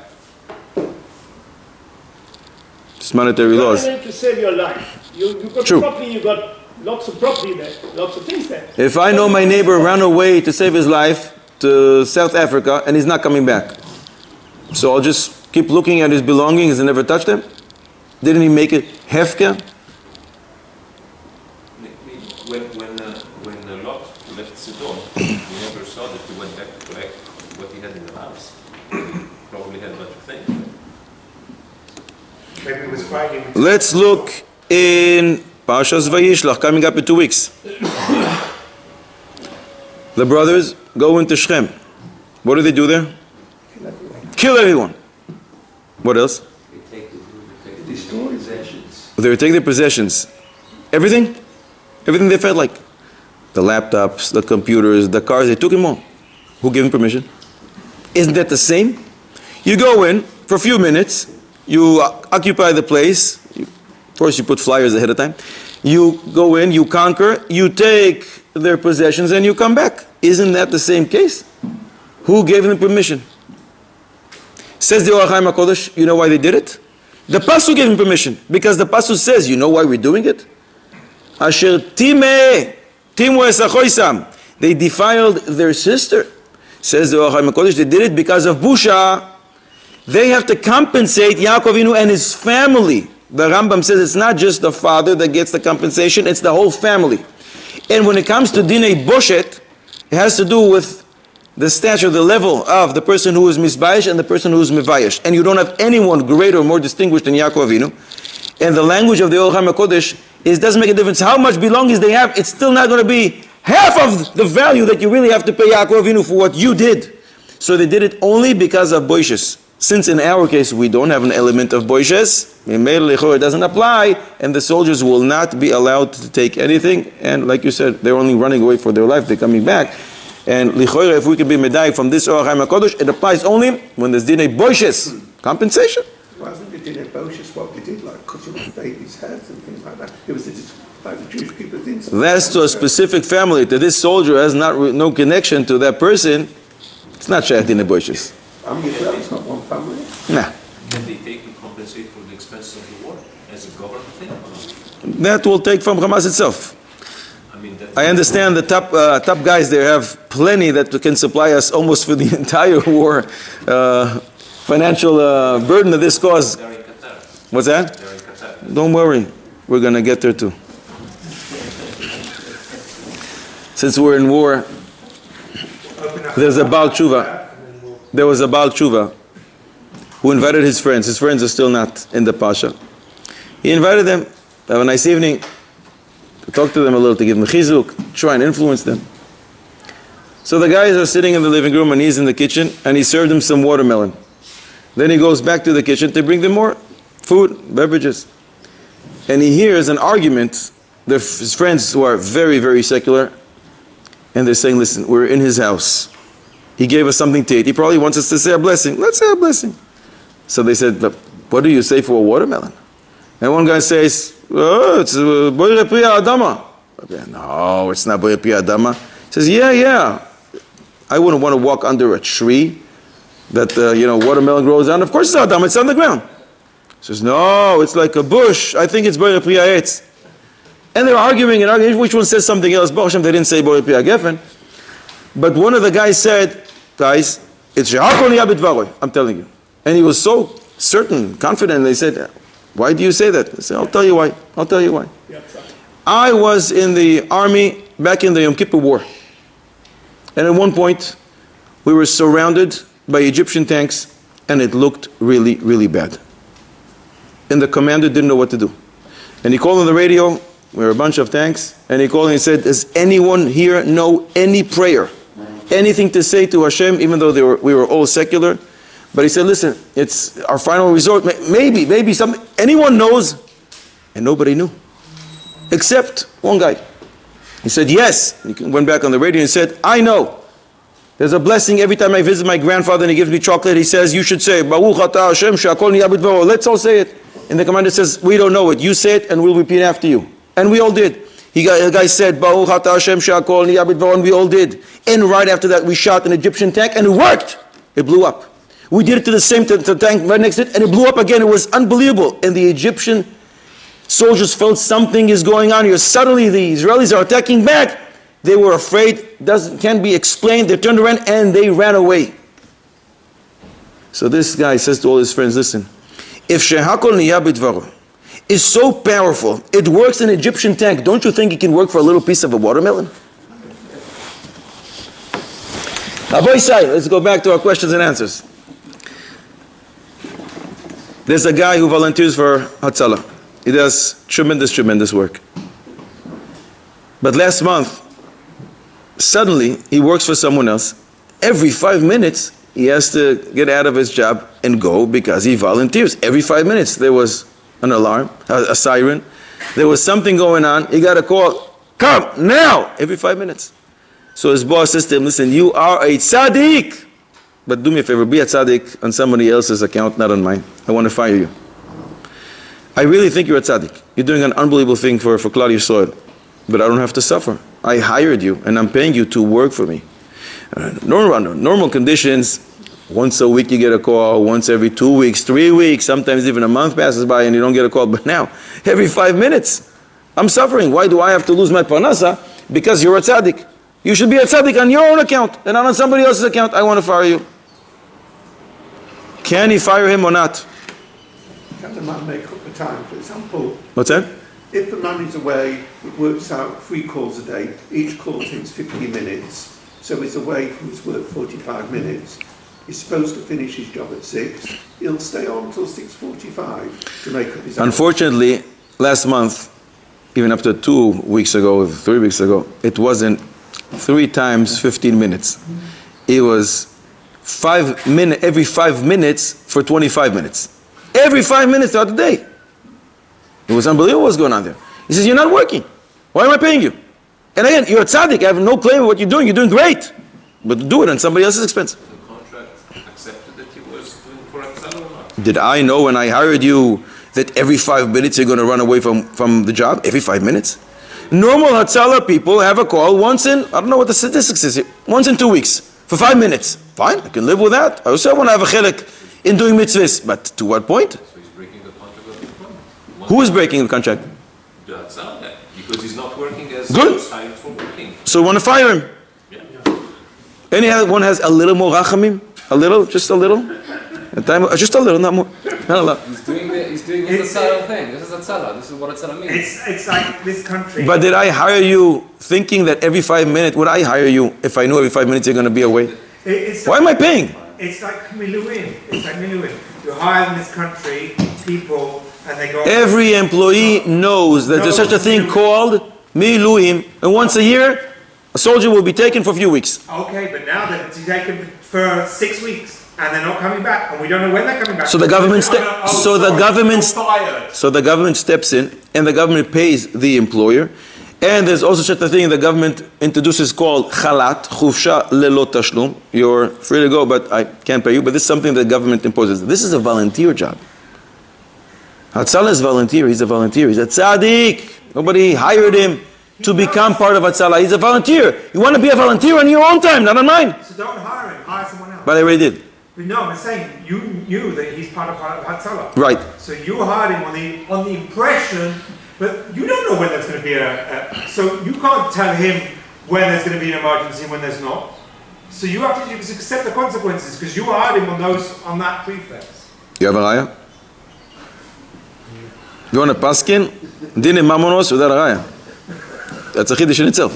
It's monetary laws. You're to save your life. You got True. property, you got lots of property there, lots of things there. If I know my neighbor ran away to save his life to South Africa and he's not coming back, so I'll just keep looking at his belongings and never touch them? Didn't he make it hefker? When Lot left Sidon, we never saw that he went back to collect what he had in the house. He probably had a bunch of things. Maybe it was fighting. Let's look in Parshas Vayishlach, coming up in 2 weeks. The brothers go into Shechem. What do they do there? Kill everyone. What else? They take additional possessions. They take their possessions. Everything? Everything they felt like. The laptops, the computers, the cars, they took them all. Who gave them permission? Isn't that the same? You go in for a few minutes, you occupy the place. Of course, you put flyers ahead of time. You go in, you conquer, you take their possessions, and you come back. Isn't that the same case? Who gave them permission? Says the Or HaChaim HaKodesh, you know why they did it? The Pasuk gave them permission. Because the Pasuk says, you know why we're doing it? Asher timu esachoisam. They defiled their sister. Says the Or HaChaim HaKodesh, they did it because of Busha. They have to compensate Yaakov Avinu and his family. The Rambam says it's not just the father that gets the compensation, it's the whole family. And when it comes to Dinei Boshet, it has to do with the stature, the level of the person who is misbayish and the person who is mivayish. And you don't have anyone greater or more distinguished than Yaakov Avinu. And the language of the Or HaMakodesh is doesn't make a difference how much belongings they have. It's still not going to be half of the value that you really have to pay Yaakov Avinu for what you did. So they did it only because of boishes. Since in our case we don't have an element of boishes, it doesn't apply, and the soldiers will not be allowed to take anything. And like you said, they're only running away for their life. They're coming back. And lichoira, if we can be medayik from this Or HaMakodesh, it applies only when there's dinei boishes, compensation. Wasn't it dinei boishes what they did, like cutting off babies' heads and things like that? It was like the Jewish people did. That's to a specific family. That this soldier has no connection to that person. It's not shaykh dinei boishes. I mean, it's not one family. Nah. Can they take and compensate for the expenses of the war as a government thing or not? That will take from Hamas itself. I understand the top guys there have plenty that can supply us almost for the entire war. Financial burden of this cause. They're in Qatar. What's that? They're in Qatar. Don't worry, we're going to get there too. Since we're in war, there's a Baal Tshuva. There was a Baal Tshuva who invited his friends. His friends are still not in the Pasha. He invited them to have a nice evening, to talk to them a little, to give them chizuk, try and influence them. So the guys are sitting in the living room and he's in the kitchen and he served them some watermelon. Then he goes back to the kitchen to bring them more food, beverages. And he hears an argument. His friends who are very, very secular, and they're saying, listen, we're in his house. He gave us something to eat. He probably wants us to say a blessing. Let's say a blessing. So they said, but what do you say for a watermelon? And one guy says, oh, it's Boire Priya Adama. No, it's not Boire Priya Adama. He says, yeah. I wouldn't want to walk under a tree that, watermelon grows on. Of course it's Adama, it's on the ground. He says, no, it's like a bush. I think it's Boire Priya Etz. And they're arguing, which one says something else. Baruch Hashem, they didn't say Boire Priya Geffen. But one of the guys said, guys, it's Shehakol Niyah B'Dvaroy, I'm telling you. And he was so certain, confident, they said, why do you say that? I said, I'll tell you why. I was in the army back in the Yom Kippur War. And at one point, we were surrounded by Egyptian tanks, and it looked really, really bad. And the commander didn't know what to do. And he called on the radio, we were a bunch of tanks, and he called and he said, does anyone here know any prayer? Anything to say to Hashem, even though we were all secular? But he said, listen, it's our final resort. Maybe something. Anyone knows? And nobody knew. Except one guy. He said, yes. He went back on the radio and said, I know. There's a blessing every time I visit my grandfather and he gives me chocolate. He says, you should say, Baruch atah Hashem she'akol niyah b'dvaro. Let's all say it. And the commander says, we don't know it. You say it and we'll repeat after you. And we all did. The guy said, Baruch atah Hashem she'akol niyah b'dvaro, and we all did. And right after that, we shot an Egyptian tank and it worked. It blew up. We did it to the same to the tank right next to it, and it blew up again. It was unbelievable. And the Egyptian soldiers felt something is going on here. Suddenly the Israelis are attacking back. They were afraid. Can't be explained. They turned around and they ran away. So this guy says to all his friends, listen, if Shehakol Niyah B'Dvaro is so powerful, it works in an Egyptian tank, don't you think it can work for a little piece of a watermelon? Let's go back to our questions and answers. There's a guy who volunteers for Hatzalah. He does tremendous work. But last month, suddenly, he works for someone else. Every 5 minutes, he has to get out of his job and go because he volunteers. Every 5 minutes, there was an alarm, a siren. There was something going on. He got a call. Come, now! Every 5 minutes. So his boss says to him, listen, you are a tzaddik. But do me a favor, be a tzaddik on somebody else's account, not on mine. I want to fire you. I really think you're a tzaddik. You're doing an unbelievable thing for Klal Yisrael. But I don't have to suffer. I hired you, and I'm paying you to work for me. Normal conditions, once a week you get a call, once every 2 weeks, 3 weeks, sometimes even a month passes by and you don't get a call. But now, every 5 minutes, I'm suffering. Why do I have to lose my parnasa? Because you're a tzaddik. You should be a tzaddik on your own account and not on somebody else's account. I want to fire you. Can he fire him or not? Can the man make up the time, for example? What's that? If the man is away, it works out 3 calls a day. Each call takes 15 minutes. So he's away from his work 45 minutes. He's supposed to finish his job at 6. He'll stay on until 6:45 to make up his hours. Unfortunately, last month, even up to 2 weeks ago, 3 weeks ago, it wasn't 3 times 15 minutes. It was 5 minutes, every 5 minutes for 25 minutes. Every 5 minutes throughout the day. It was unbelievable what's going on there. He says, you're not working. Why am I paying you? And again, you're a tzaddik. I have no claim of what you're doing. You're doing great. But do it on somebody else's expense. The contract accepted that he was doing for Hatzala or not? Did I know when I hired you that every 5 minutes you're going to run away from the job? Every 5 minutes? Normal Hatzala people have a call once in, I don't know what the statistics is here, once in 2 weeks for 5 minutes. Fine, I can live with that. I also want to have a chilek in doing mitzvahs. But to what point? So he's breaking the contract of the employment. Who is breaking the contract? The Hatzala, because he's not working as Good. he was hired for working. So we want to fire him. Yeah. Anyone has a little more rachamim? A little? Just a little? Just a little, not more. Not a lot. He's doing his Hatzala thing. This is Hatzala. This is what Hatzala means. It's like this country. But did I hire you thinking that every 5 minutes, would I hire you if I knew every 5 minutes you're going to be away? Why am I paying? It's like miluim. It's like miluim. You hire in this country people, and they go. Every employee knows that there's such a thing called miluim, and once a year, a soldier will be taken for a few weeks. Okay, but now they're taken for 6 weeks, and they're not coming back, and we don't know when they're coming back. So the government Fired. so the government steps in, and the government pays the employer. And there's also such a thing the government introduces called chalat, chufsha lelo tashlum. You're free to go, but I can't pay you. But this is something the government imposes. This is a volunteer job. Hatzala is volunteer. He's a volunteer. He's a tzaddik. Nobody hired him to become part of Hatzala. He's a volunteer. You want to be a volunteer on your own time, not on mine. So don't hire him. Hire someone else. But I already did. But no, I'm saying you knew that he's part of Hatzala. Right. So you hired him on the impression, but you don't know when there's going to be so you can't tell him when there's going to be an emergency, when there's not. So you have to just accept the consequences because you hired him on that preface. You have a raya? You want a paskin? Din mamonos without a raya. That's a chiddush in itself.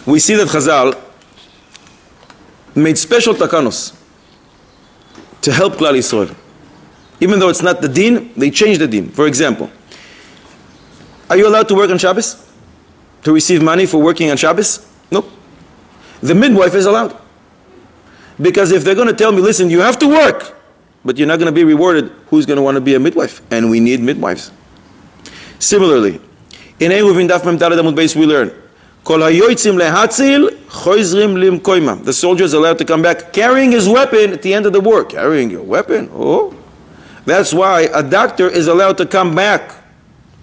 We see that Chazal made special takanos to help Klal Yisrael. Even though it's not the din, they changed the din. For example, are you allowed to work on Shabbos? To receive money for working on Shabbos? Nope. The midwife is allowed. Because if they're going to tell me, listen, you have to work, but you're not going to be rewarded, who's going to want to be a midwife? And we need midwives. Similarly, in Eruvin Daf Mem Daled Amud Beis we learn, Kol hayotzim lehatzil choizrim limkoima. The soldier is allowed to come back carrying his weapon at the end of the war. Carrying your weapon? Oh. That's why a doctor is allowed to come back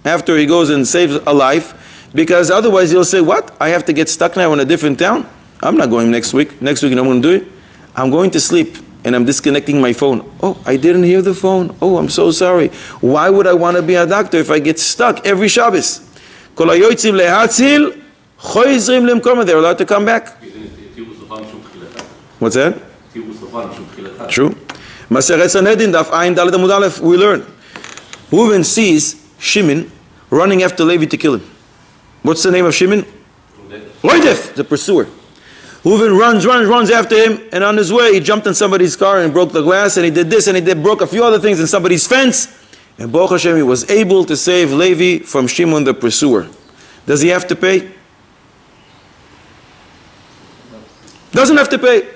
after he goes and saves a life, because otherwise he'll say, what? I have to get stuck now in a different town? I'm not going next week. Next week, you know what I'm going to do? I'm going to sleep and I'm disconnecting my phone. Oh, I didn't hear the phone. Oh, I'm so sorry. Why would I want to be a doctor if I get stuck every Shabbos? Kol hayotzim lehatzil choizrim limkoima. They're allowed to come back. What's that? True. Maseret Sanhedrin Daf Ayin Daled Amud Aleph we learn. Reuven sees Shimon running after Levi to kill him. What's the name of Shimon? Roidef, the pursuer. Reuven runs after him, and on his way he jumped in somebody's car and broke the glass, and he did this, and he broke a few other things in somebody's fence, and Baruch Hashem, he was able to save Levi from Shimon the pursuer. Does he have to pay? Doesn't have to pay.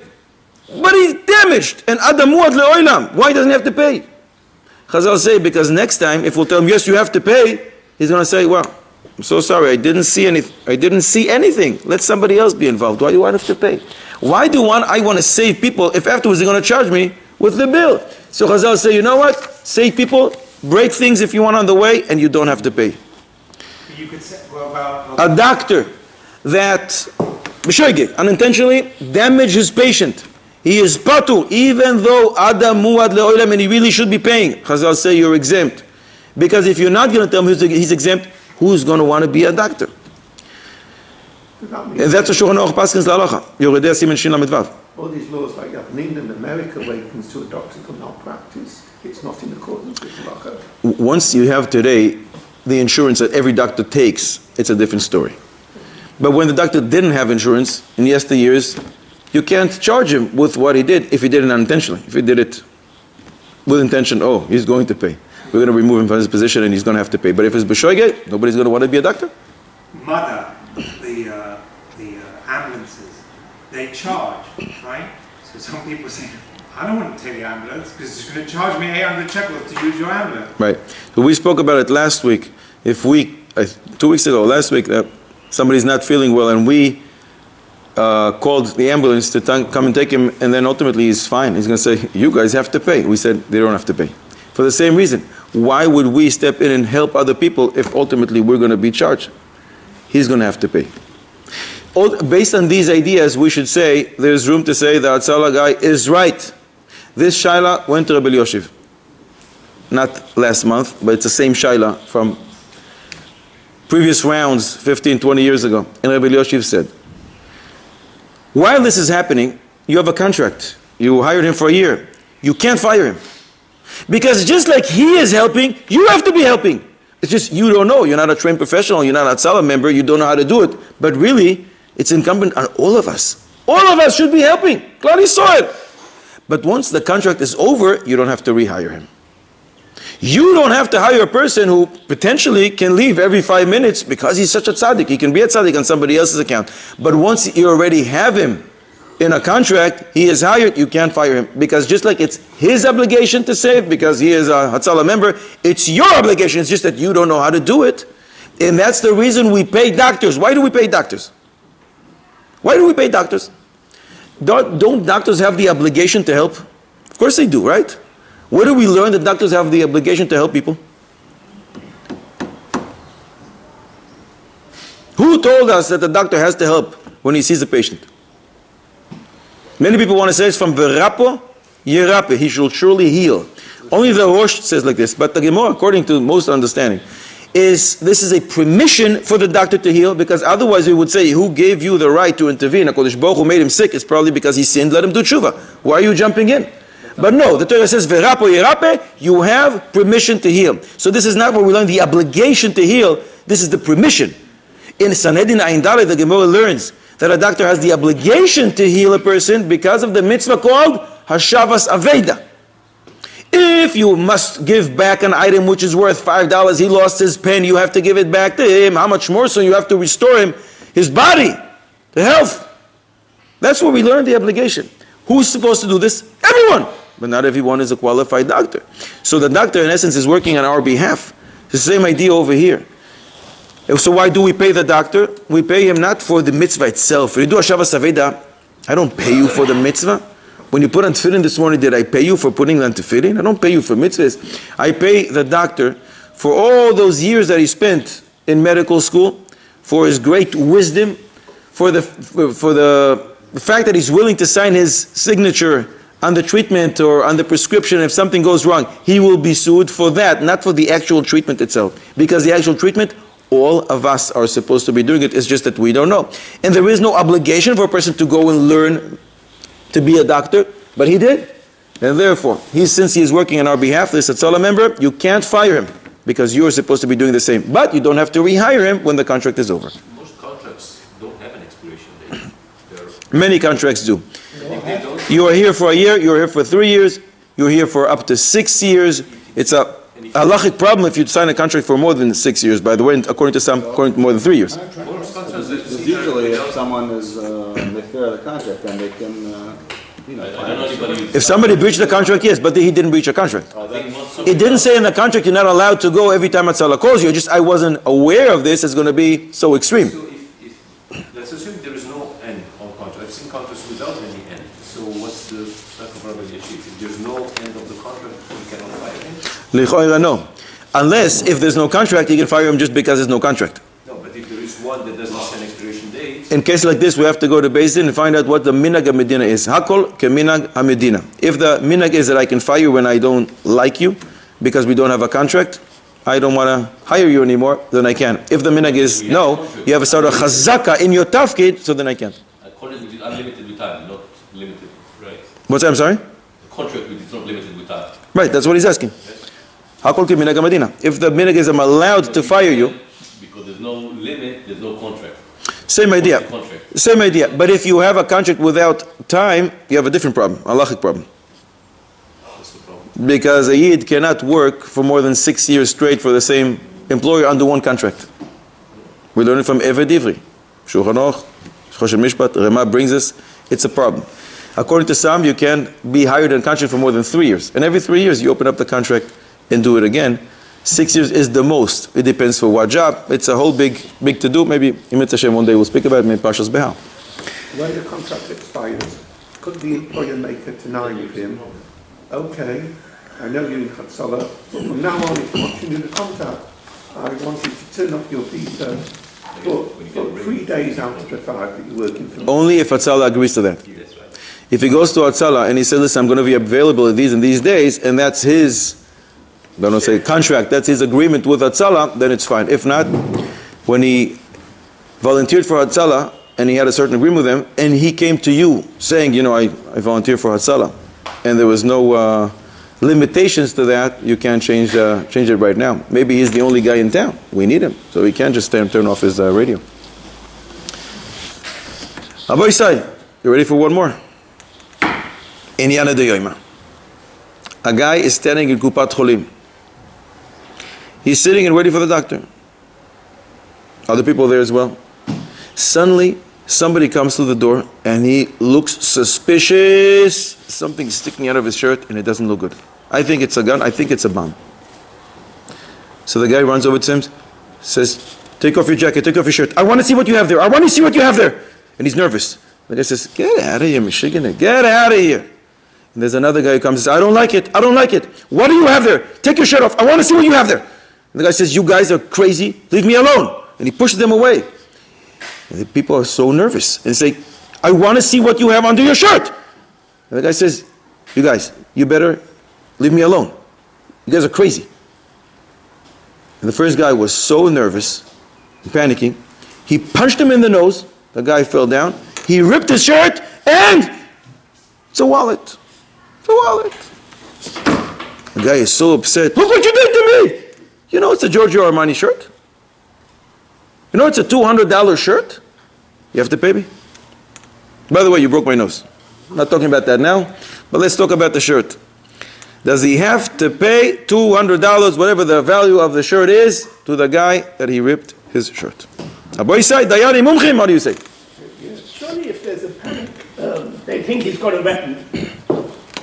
But he's damaged, and Adamu ad le'olam. Why doesn't he have to pay? Chazal say, because next time, if we'll tell him, yes, you have to pay, he's going to say, well, I'm so sorry, I didn't see anything. Let somebody else be involved. Why do I have to pay? Why do I want to save people if afterwards they're going to charge me with the bill? So Chazal say, you know what? Save people, break things if you want on the way, and you don't have to pay. You could say, well, a doctor that unintentionally damaged his patient, he is patu, even though Adam muad le'olam, and he really should be paying. Chazal say you're exempt. Because if you're not going to tell him he's exempt, who's going to want to be a doctor? And that's a Shulchan Aruch Paskins L'Halacha. Yoredei Siman Shin Lamed Vav. All these laws like that in England, America wakens to a doctor for malpractice. It's not in accordance with halacha. Once you have today the insurance that every doctor takes, it's a different story. But when the doctor didn't have insurance in yesteryears, you can't charge him with what he did if he did it unintentionally. If he did it with intention, oh, he's going to pay. We're going to remove him from his position and he's going to have to pay. But if it's b'shoigeg, nobody's going to want to be a doctor. Mother, the ambulances, they charge, right? So some people say, I don't want to take the ambulance because it's going to charge me 800 shekels to use your ambulance. Right. So we spoke about it last week. 2 weeks ago, last week, somebody's not feeling well and we called the ambulance to come and take him, and then ultimately he's fine. He's going to say, you guys have to pay. We said, they don't have to pay. For the same reason. Why would we step in and help other people if ultimately we're going to be charged? He's going to have to pay. Based on these ideas, we should say, there's room to say the Hatzalah guy is right. This Shaila went to Rabbi Yoshiv. Not last month, but it's the same Shaila from previous rounds 15, 20 years ago. And Rabbi Yoshiv said, while this is happening, you have a contract. You hired him for a year. You can't fire him. Because just like he is helping, you have to be helping. It's just you don't know. You're not a trained professional. You're not a Hatzalah member. You don't know how to do it. But really, it's incumbent on all of us. All of us should be helping. Klal Yisrael. But once the contract is over, you don't have to rehire him. You don't have to hire a person who potentially can leave every 5 minutes because he's such a tzaddik. He can be a tzaddik on somebody else's account. But once you already have him in a contract, he is hired, you can't fire him. Because just like it's his obligation to save, because he is a Hatzalah member, it's your obligation. It's just that you don't know how to do it. And that's the reason we pay doctors. Why do we pay doctors? Why do we pay doctors? Don't doctors have the obligation to help? Of course they do, right? Where do we learn that doctors have the obligation to help people? Who told us that the doctor has to help when he sees a patient? Many people want to say it's from Verapo, Yerape, he shall surely heal. Only the Rosh says like this, but the Gemara, according to most understanding, is this is a permission for the doctor to heal, because otherwise we would say, who gave you the right to intervene? HaKadosh Baruch Hu made him sick. It's probably because he sinned, let him do tshuva. Why are you jumping in? But no, the Torah says, Verapo Yerape, you have permission to heal. So this is not where we learn the obligation to heal, this is the permission. In Sanhedrin Ayin Daled, the Gemara learns that a doctor has the obligation to heal a person because of the mitzvah called Hashavas Aveda. If you must give back an item which is worth $5, he lost his pen, you have to give it back to him. How much more so you have to restore him his body, the health. That's where we learn the obligation. Who's supposed to do this? Everyone. But not everyone is a qualified doctor. So the doctor, in essence, is working on our behalf. It's the same idea over here. So why do we pay the doctor? We pay him not for the mitzvah itself. When you do Hashavas Aveda, I don't pay you for the mitzvah. When you put on tefillin this morning, did I pay you for putting on tefillin? I don't pay you for mitzvahs. I pay the doctor for all those years that he spent in medical school, for his great wisdom, for the fact that he's willing to sign his signature on the treatment or on the prescription. If something goes wrong, he will be sued for that, not for the actual treatment itself. Because the actual treatment, all of us are supposed to be doing it. It's just that we don't know. And there is no obligation for a person to go and learn to be a doctor, but he did. And therefore, since he is working on our behalf, this Hatzalah member, you can't fire him because you are supposed to be doing the same. But you don't have to rehire him when the contract is over. Most contracts don't have an expiration date. Many contracts do. You are here for a year, you are here for 3 years, you're here for up to 6 years. It's a halachic problem if you sign a contract for more than 6 years, by the way, according to more than 3 years. Usually if someone is fair the contract, then they can, If somebody breached the contract, yes, but he didn't breach a contract. It didn't say in the contract you're not allowed to go every time Hatzalah calls you. I wasn't aware of this. It's going to be so extreme. So if let's assume there is no end on contract. I've seen contracts without any end. So what's the lack of Rabbi Yeshit? If there's no end of the contract, you cannot fire him? L'choira, no. Unless, if there's no contract, you can fire him just because there's no contract. No, but if there is one that doesn't have an expiration date... In case like this, we have to go to Beis Din and find out what the minhag ha-medina is. Hakol ke-minhag ha-medina. If the minhag is that I can fire you when I don't like you, because we don't have a contract, I don't want to hire you anymore, then I can. If the minhag is no, you have a sort of chazaka in your tafkid, so then I can't. A contract which is unlimited with time, not limited, right? What's that, I'm sorry? A contract which is not limited with time. Right, that's what he's asking. Hakol ke-minhag ha-medina. If the minhag is I'm allowed to fire you, because there's no limit, there's no contract. Same idea. Contract. Same idea. But if you have a contract without time, you have a different problem, a halachic problem. What's the problem? Because a yid cannot work for more than 6 years straight for the same employer under one contract. We learn it from Eved Ivri. Shulchan Aruch, Choshen Mishpat, Rema brings us. It's a problem. According to some, you can be hired in contract for more than 3 years. And every 3 years, you open up the contract and do it again. 6 years is the most. It depends for what job. It's a whole big to do. Maybe in Mitzvah Hashem one day we'll speak about it. Maybe Parshas Behar. When the contract expires, could the employer make a deny with him? Okay, I know you're in Hatzalah, but from now on, if you want to do the contract, I want you to turn off your visa for 3 days out of the 5 that you're working for. Only if Hatzalah agrees to that. That's right. If he goes to Hatzalah and he says, listen, I'm going to be available at these and these days, and that's his, I don't say contract, that's his agreement with Hatzalah, then it's fine. If not, when he volunteered for Hatzalah and he had a certain agreement with them, and he came to you saying, I volunteered for Hatzalah, and there was no limitations to that, you can't change it right now. Maybe he's the only guy in town. We need him, so he can't just turn off his radio. Abba Yisai, you ready for one more? Inyana de Yoima. A guy is standing in Kupat Cholim. He's sitting and waiting for the doctor. Other people there as well. Suddenly, somebody comes through the door and he looks suspicious. Something's sticking out of his shirt and it doesn't look good. I think it's a gun. I think it's a bomb. So the guy runs over to him, says, take off your jacket, take off your shirt. I want to see what you have there. I want to see what you have there. And he's nervous. The guy says, get out of here, Michigan. Get out of here. And there's another guy who comes and says, I don't like it. I don't like it. What do you have there? Take your shirt off. I want to see what you have there. And the guy says, you guys are crazy. Leave me alone. And he pushes them away. And the people are so nervous. And say, I want to see what you have under your shirt. And the guy says, you guys, you better leave me alone. You guys are crazy. And the first guy was so nervous, panicking. He punched him in the nose. The guy fell down. He ripped his shirt and it's a wallet. It's a wallet. The guy is so upset. Look what you did to me. You know it's a Giorgio Armani shirt? You know it's a $200 shirt? You have to pay me? By the way, you broke my nose. I'm not talking about that now, but let's talk about the shirt. Does he have to pay $200, whatever the value of the shirt is, to the guy that he ripped his shirt? Abu Yisai, Dayani Mumchim, what do you say? Surely if there's a panic, they think he's got a weapon.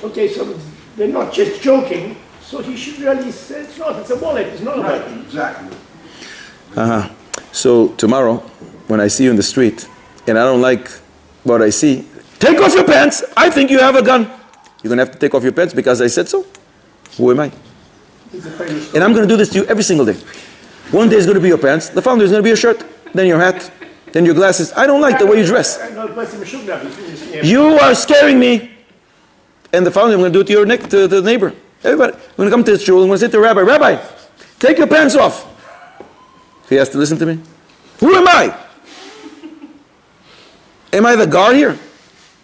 Okay, so they're not just joking, so he should really say it's not, it's a wallet, it's not a weapon. Exactly. So tomorrow, when I see you in the street, and I don't like what I see, take off your pants, I think you have a gun. You're going to have to take off your pants because I said so? Who am I? And I'm going to do this to you every single day. One day is going to be your pants, the following day is going to be your shirt, then your hat, then your glasses. I don't like the way you dress. You are scaring me. And the following, I'm going to do it to your neck, to the neighbor. Everybody, I'm going to come to the shul, I'm going to say to the rabbi, Rabbi, take your pants off. He has to listen to me. Who am I? Am I the guard here?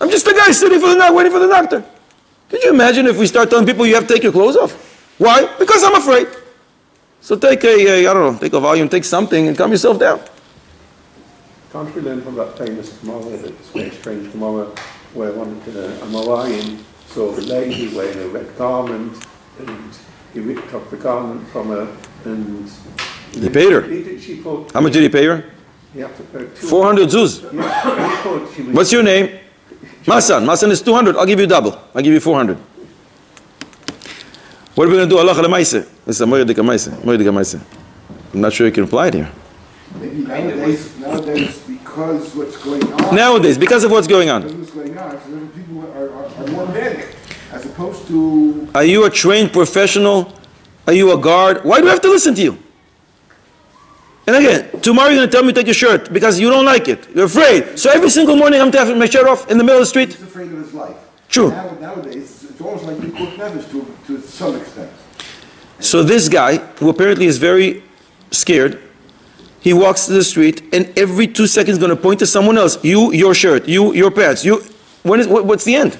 I'm just the guy sitting waiting for the doctor. Could you imagine if we start telling people you have to take your clothes off? Why? Because I'm afraid. So take take a volume, take something and calm yourself down. Can't we learn from that famous Gemara, that very strange Gemara, where one of the Amoraim saw the lady wearing a red garment, and he ripped off the garment from her, and he paid her. She thought, how much did he pay her? He had to pay 400 zuz. Yeah, what's your name? Masan. Masan is 200. I'll give you double. I'll give you 400. What are we going to do? Allah Lamaise. It's a Moedika Maise. I'm not sure you can apply it here. Maybe nowadays, because what's going on. Nowadays, because of what's going on. So people are more manic, as opposed to. Are you a trained professional? Are you a guard? Why do I have to listen to you? And again, tomorrow you're going to tell me to take your shirt because you don't like it. You're afraid. So every single morning I'm taking my shirt off in the middle of the street. He's afraid of his life. True. Nowadays, it's almost like you cook nevis to some extent. So this guy, who apparently is very scared, he walks to the street and every 2 seconds going to point to someone else. You, your shirt. You, your pants. You. What's the end?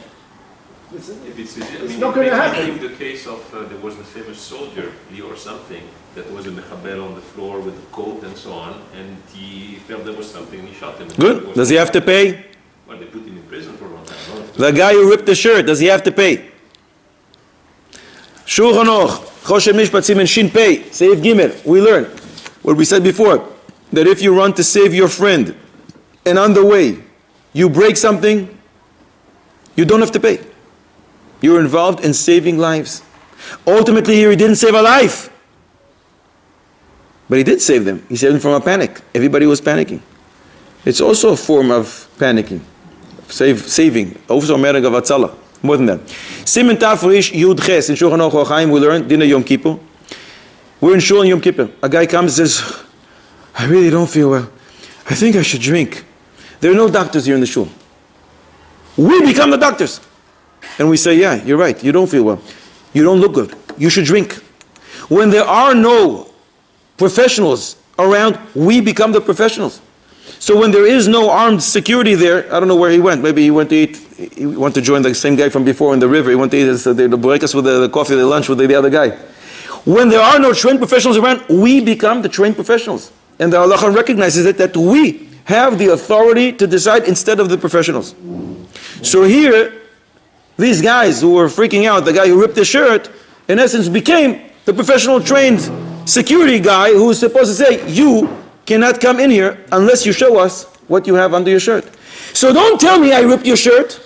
If it's not going to happen. In the case of there was a famous soldier, Lee or something, that there was a mechabel on the floor with a coat and so on, and he felt there was something and he shot him. Good. Does he have to pay? Well, they put him in prison for a long time. The guy who ripped the shirt, does he have to pay? Shulchan Aruch, Choshen Mishpat Siman Shin Pei, Seif Gimel. We learn what we said before, that if you run to save your friend, and on the way you break something, you don't have to pay. You're involved in saving lives. Ultimately here he didn't save a life, but he did save them. He saved them from a panic. Everybody was panicking. It's also a form of panicking, saving. Also a merek of Atzala. More than that. Siman Tafrish Yud Ches in Shulchan Aruch Chaim we learn Dina Yom Kippur. We're in Shul on Yom Kippur. A guy comes and says, I really don't feel well. I think I should drink. There are no doctors here in the shul. We become the doctors. And we say, yeah, you're right. You don't feel well. You don't look good. You should drink. When there are no professionals around, we become the professionals. So when there is no armed security there, I don't know where he went. Maybe he went to eat. He went to join the same guy from before in the river. He went to eat the breakfast with the coffee, the lunch with the other guy. When there are no trained professionals around, we become the trained professionals. And the halacha recognizes it, that we have the authority to decide instead of the professionals. So here, these guys who were freaking out, the guy who ripped his shirt, in essence became the professional trained security guy who is supposed to say, you cannot come in here unless you show us what you have under your shirt. So don't tell me I ripped your shirt.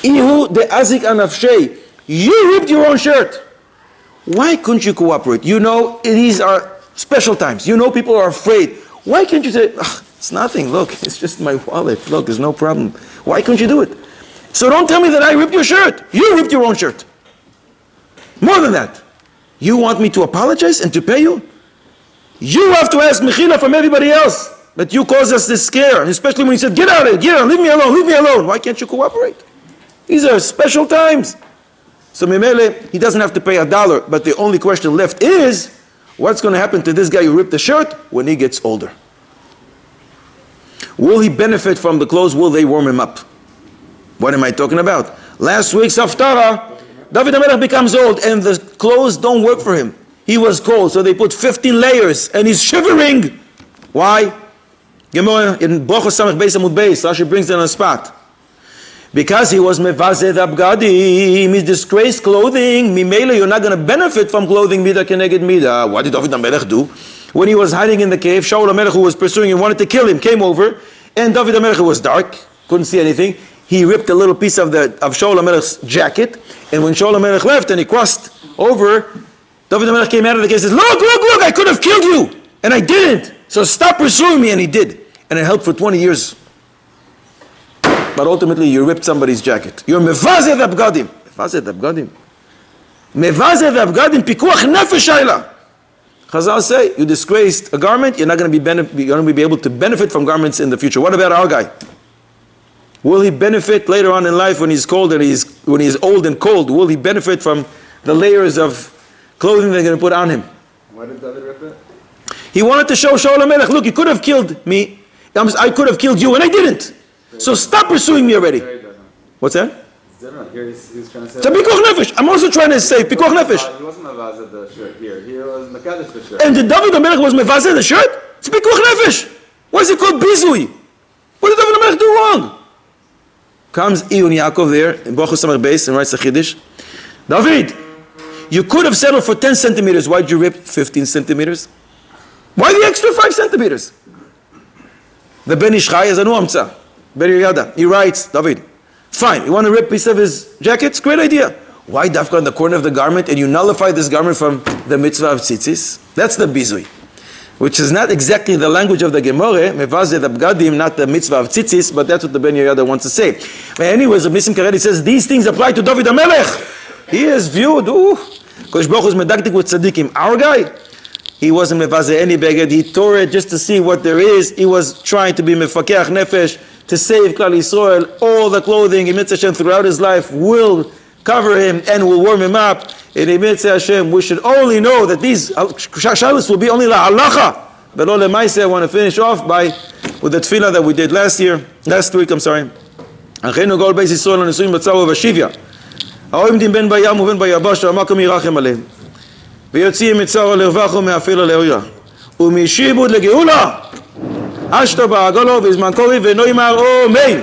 Ihu de azik anafshei. You ripped your own shirt. Why couldn't you cooperate? You know, these are special times. You know people are afraid. Why can't you say, it's nothing, look, it's just my wallet. Look, there's no problem. Why couldn't you do it? So don't tell me that I ripped your shirt. You ripped your own shirt. More than that. You want me to apologize and to pay you? You have to ask mechila from everybody else. But you caused us this scare. Especially when he said, get out of here, get out, leave me alone, leave me alone. Why can't you cooperate? These are special times. So Memele, he doesn't have to pay $1, but the only question left is, what's going to happen to this guy who ripped the shirt when he gets older? Will he benefit from the clothes? Will they warm him up? What am I talking about? Last week's Haftarah, David HaMelech becomes old and the clothes don't work for him. He was cold, so they put 15 layers and he's shivering. Why? Gemara in Brochos Samech Beis Amud Beis, Rashi brings it on the spot. Because he was mevazeh abgadim, his disgraced clothing, mimela, you're not going to benefit from clothing mida keneged mida. What did David HaMelech do? When he was hiding in the cave, Shaul HaMelech, who was pursuing him, wanted to kill him, came over, and David HaMelech, who was dark, couldn't see anything. He ripped a little piece of Shaul HaMelech's jacket, and when Shaul HaMelech left and he crossed over, David HaMelech came out of the cave and says, look, I could have killed you, and I didn't. So stop pursuing me, and he did. And it helped for 20 years. But ultimately, you ripped somebody's jacket. You're mevazeh abgadim. Mevazeh abgadim. Mevazeh abgadim pikuach nefesh hayla. Chazal say, you disgraced a garment, you're not going to be able to benefit from garments in the future. What about our guy? Will he benefit later on in life when he's cold and when he's old and cold? Will he benefit from the layers of clothing they're going to put on him? Why did David rip it? He wanted to show Shaul HaMelech, look, you could have killed me. I could have killed you, and I didn't. So stop pursuing me already. What's that? Here he's trying to say. It's a pikuach nefesh. I'm also trying to say pikuach nefesh. He wasn't mevazeh the shirt here. He was mekadesh the shirt. And the David HaMelech was mevazeh the shirt? It's pikuach nefesh. Why is it called bizui? What did David HaMelech do wrong? Comes Iyun Yaakov there in Brochos Samech Beis and writes a chiddush. David, you could have settled for 10 centimeters. Why did you rip 15 centimeters? Why the extra 5 centimeters? The Ben Ish Chai is a new amtzah. Ben Yehoyada. He writes, David, fine, you want to rip a piece of his jacket? It's a great idea. Why dafka on the corner of the garment and you nullify this garment from the mitzvah of tzitzis? That's the bizui. Which is not exactly the language of the Gemara, mevazeh abgadim, not the mitzvah of tzitzis, but that's what the Ben Yehoyada wants to say. But anyways, the Missim Karedi says, these things apply to David HaMelech. He is viewed, Kodesh Baruch Hu is medaktik with tzaddikim. Our guy, he wasn't mevazeh any beged, he tore it just to see what there is. He was trying to be mefakeach nefesh, to save Klal Yisrael. All the clothing in Mitzvah Hashem throughout his life will cover him and will warm him up. In Mitzvah Hashem, we should only know that these shalos will be only la halacha. But all the Maaseh, I want to finish off with the tefillah that we did last week. Achenu gol beis Yisrael nesuim b'tzara v'shivya. Ha'oimdim ben bayam uben bayabasha ha'makom yirachem aleim. ויוצאים מצרו לרווח ומאפילו לאויה. ומשיבוד לגאולה, אשתו בעגלו בזמן קורי ונאמר אמן.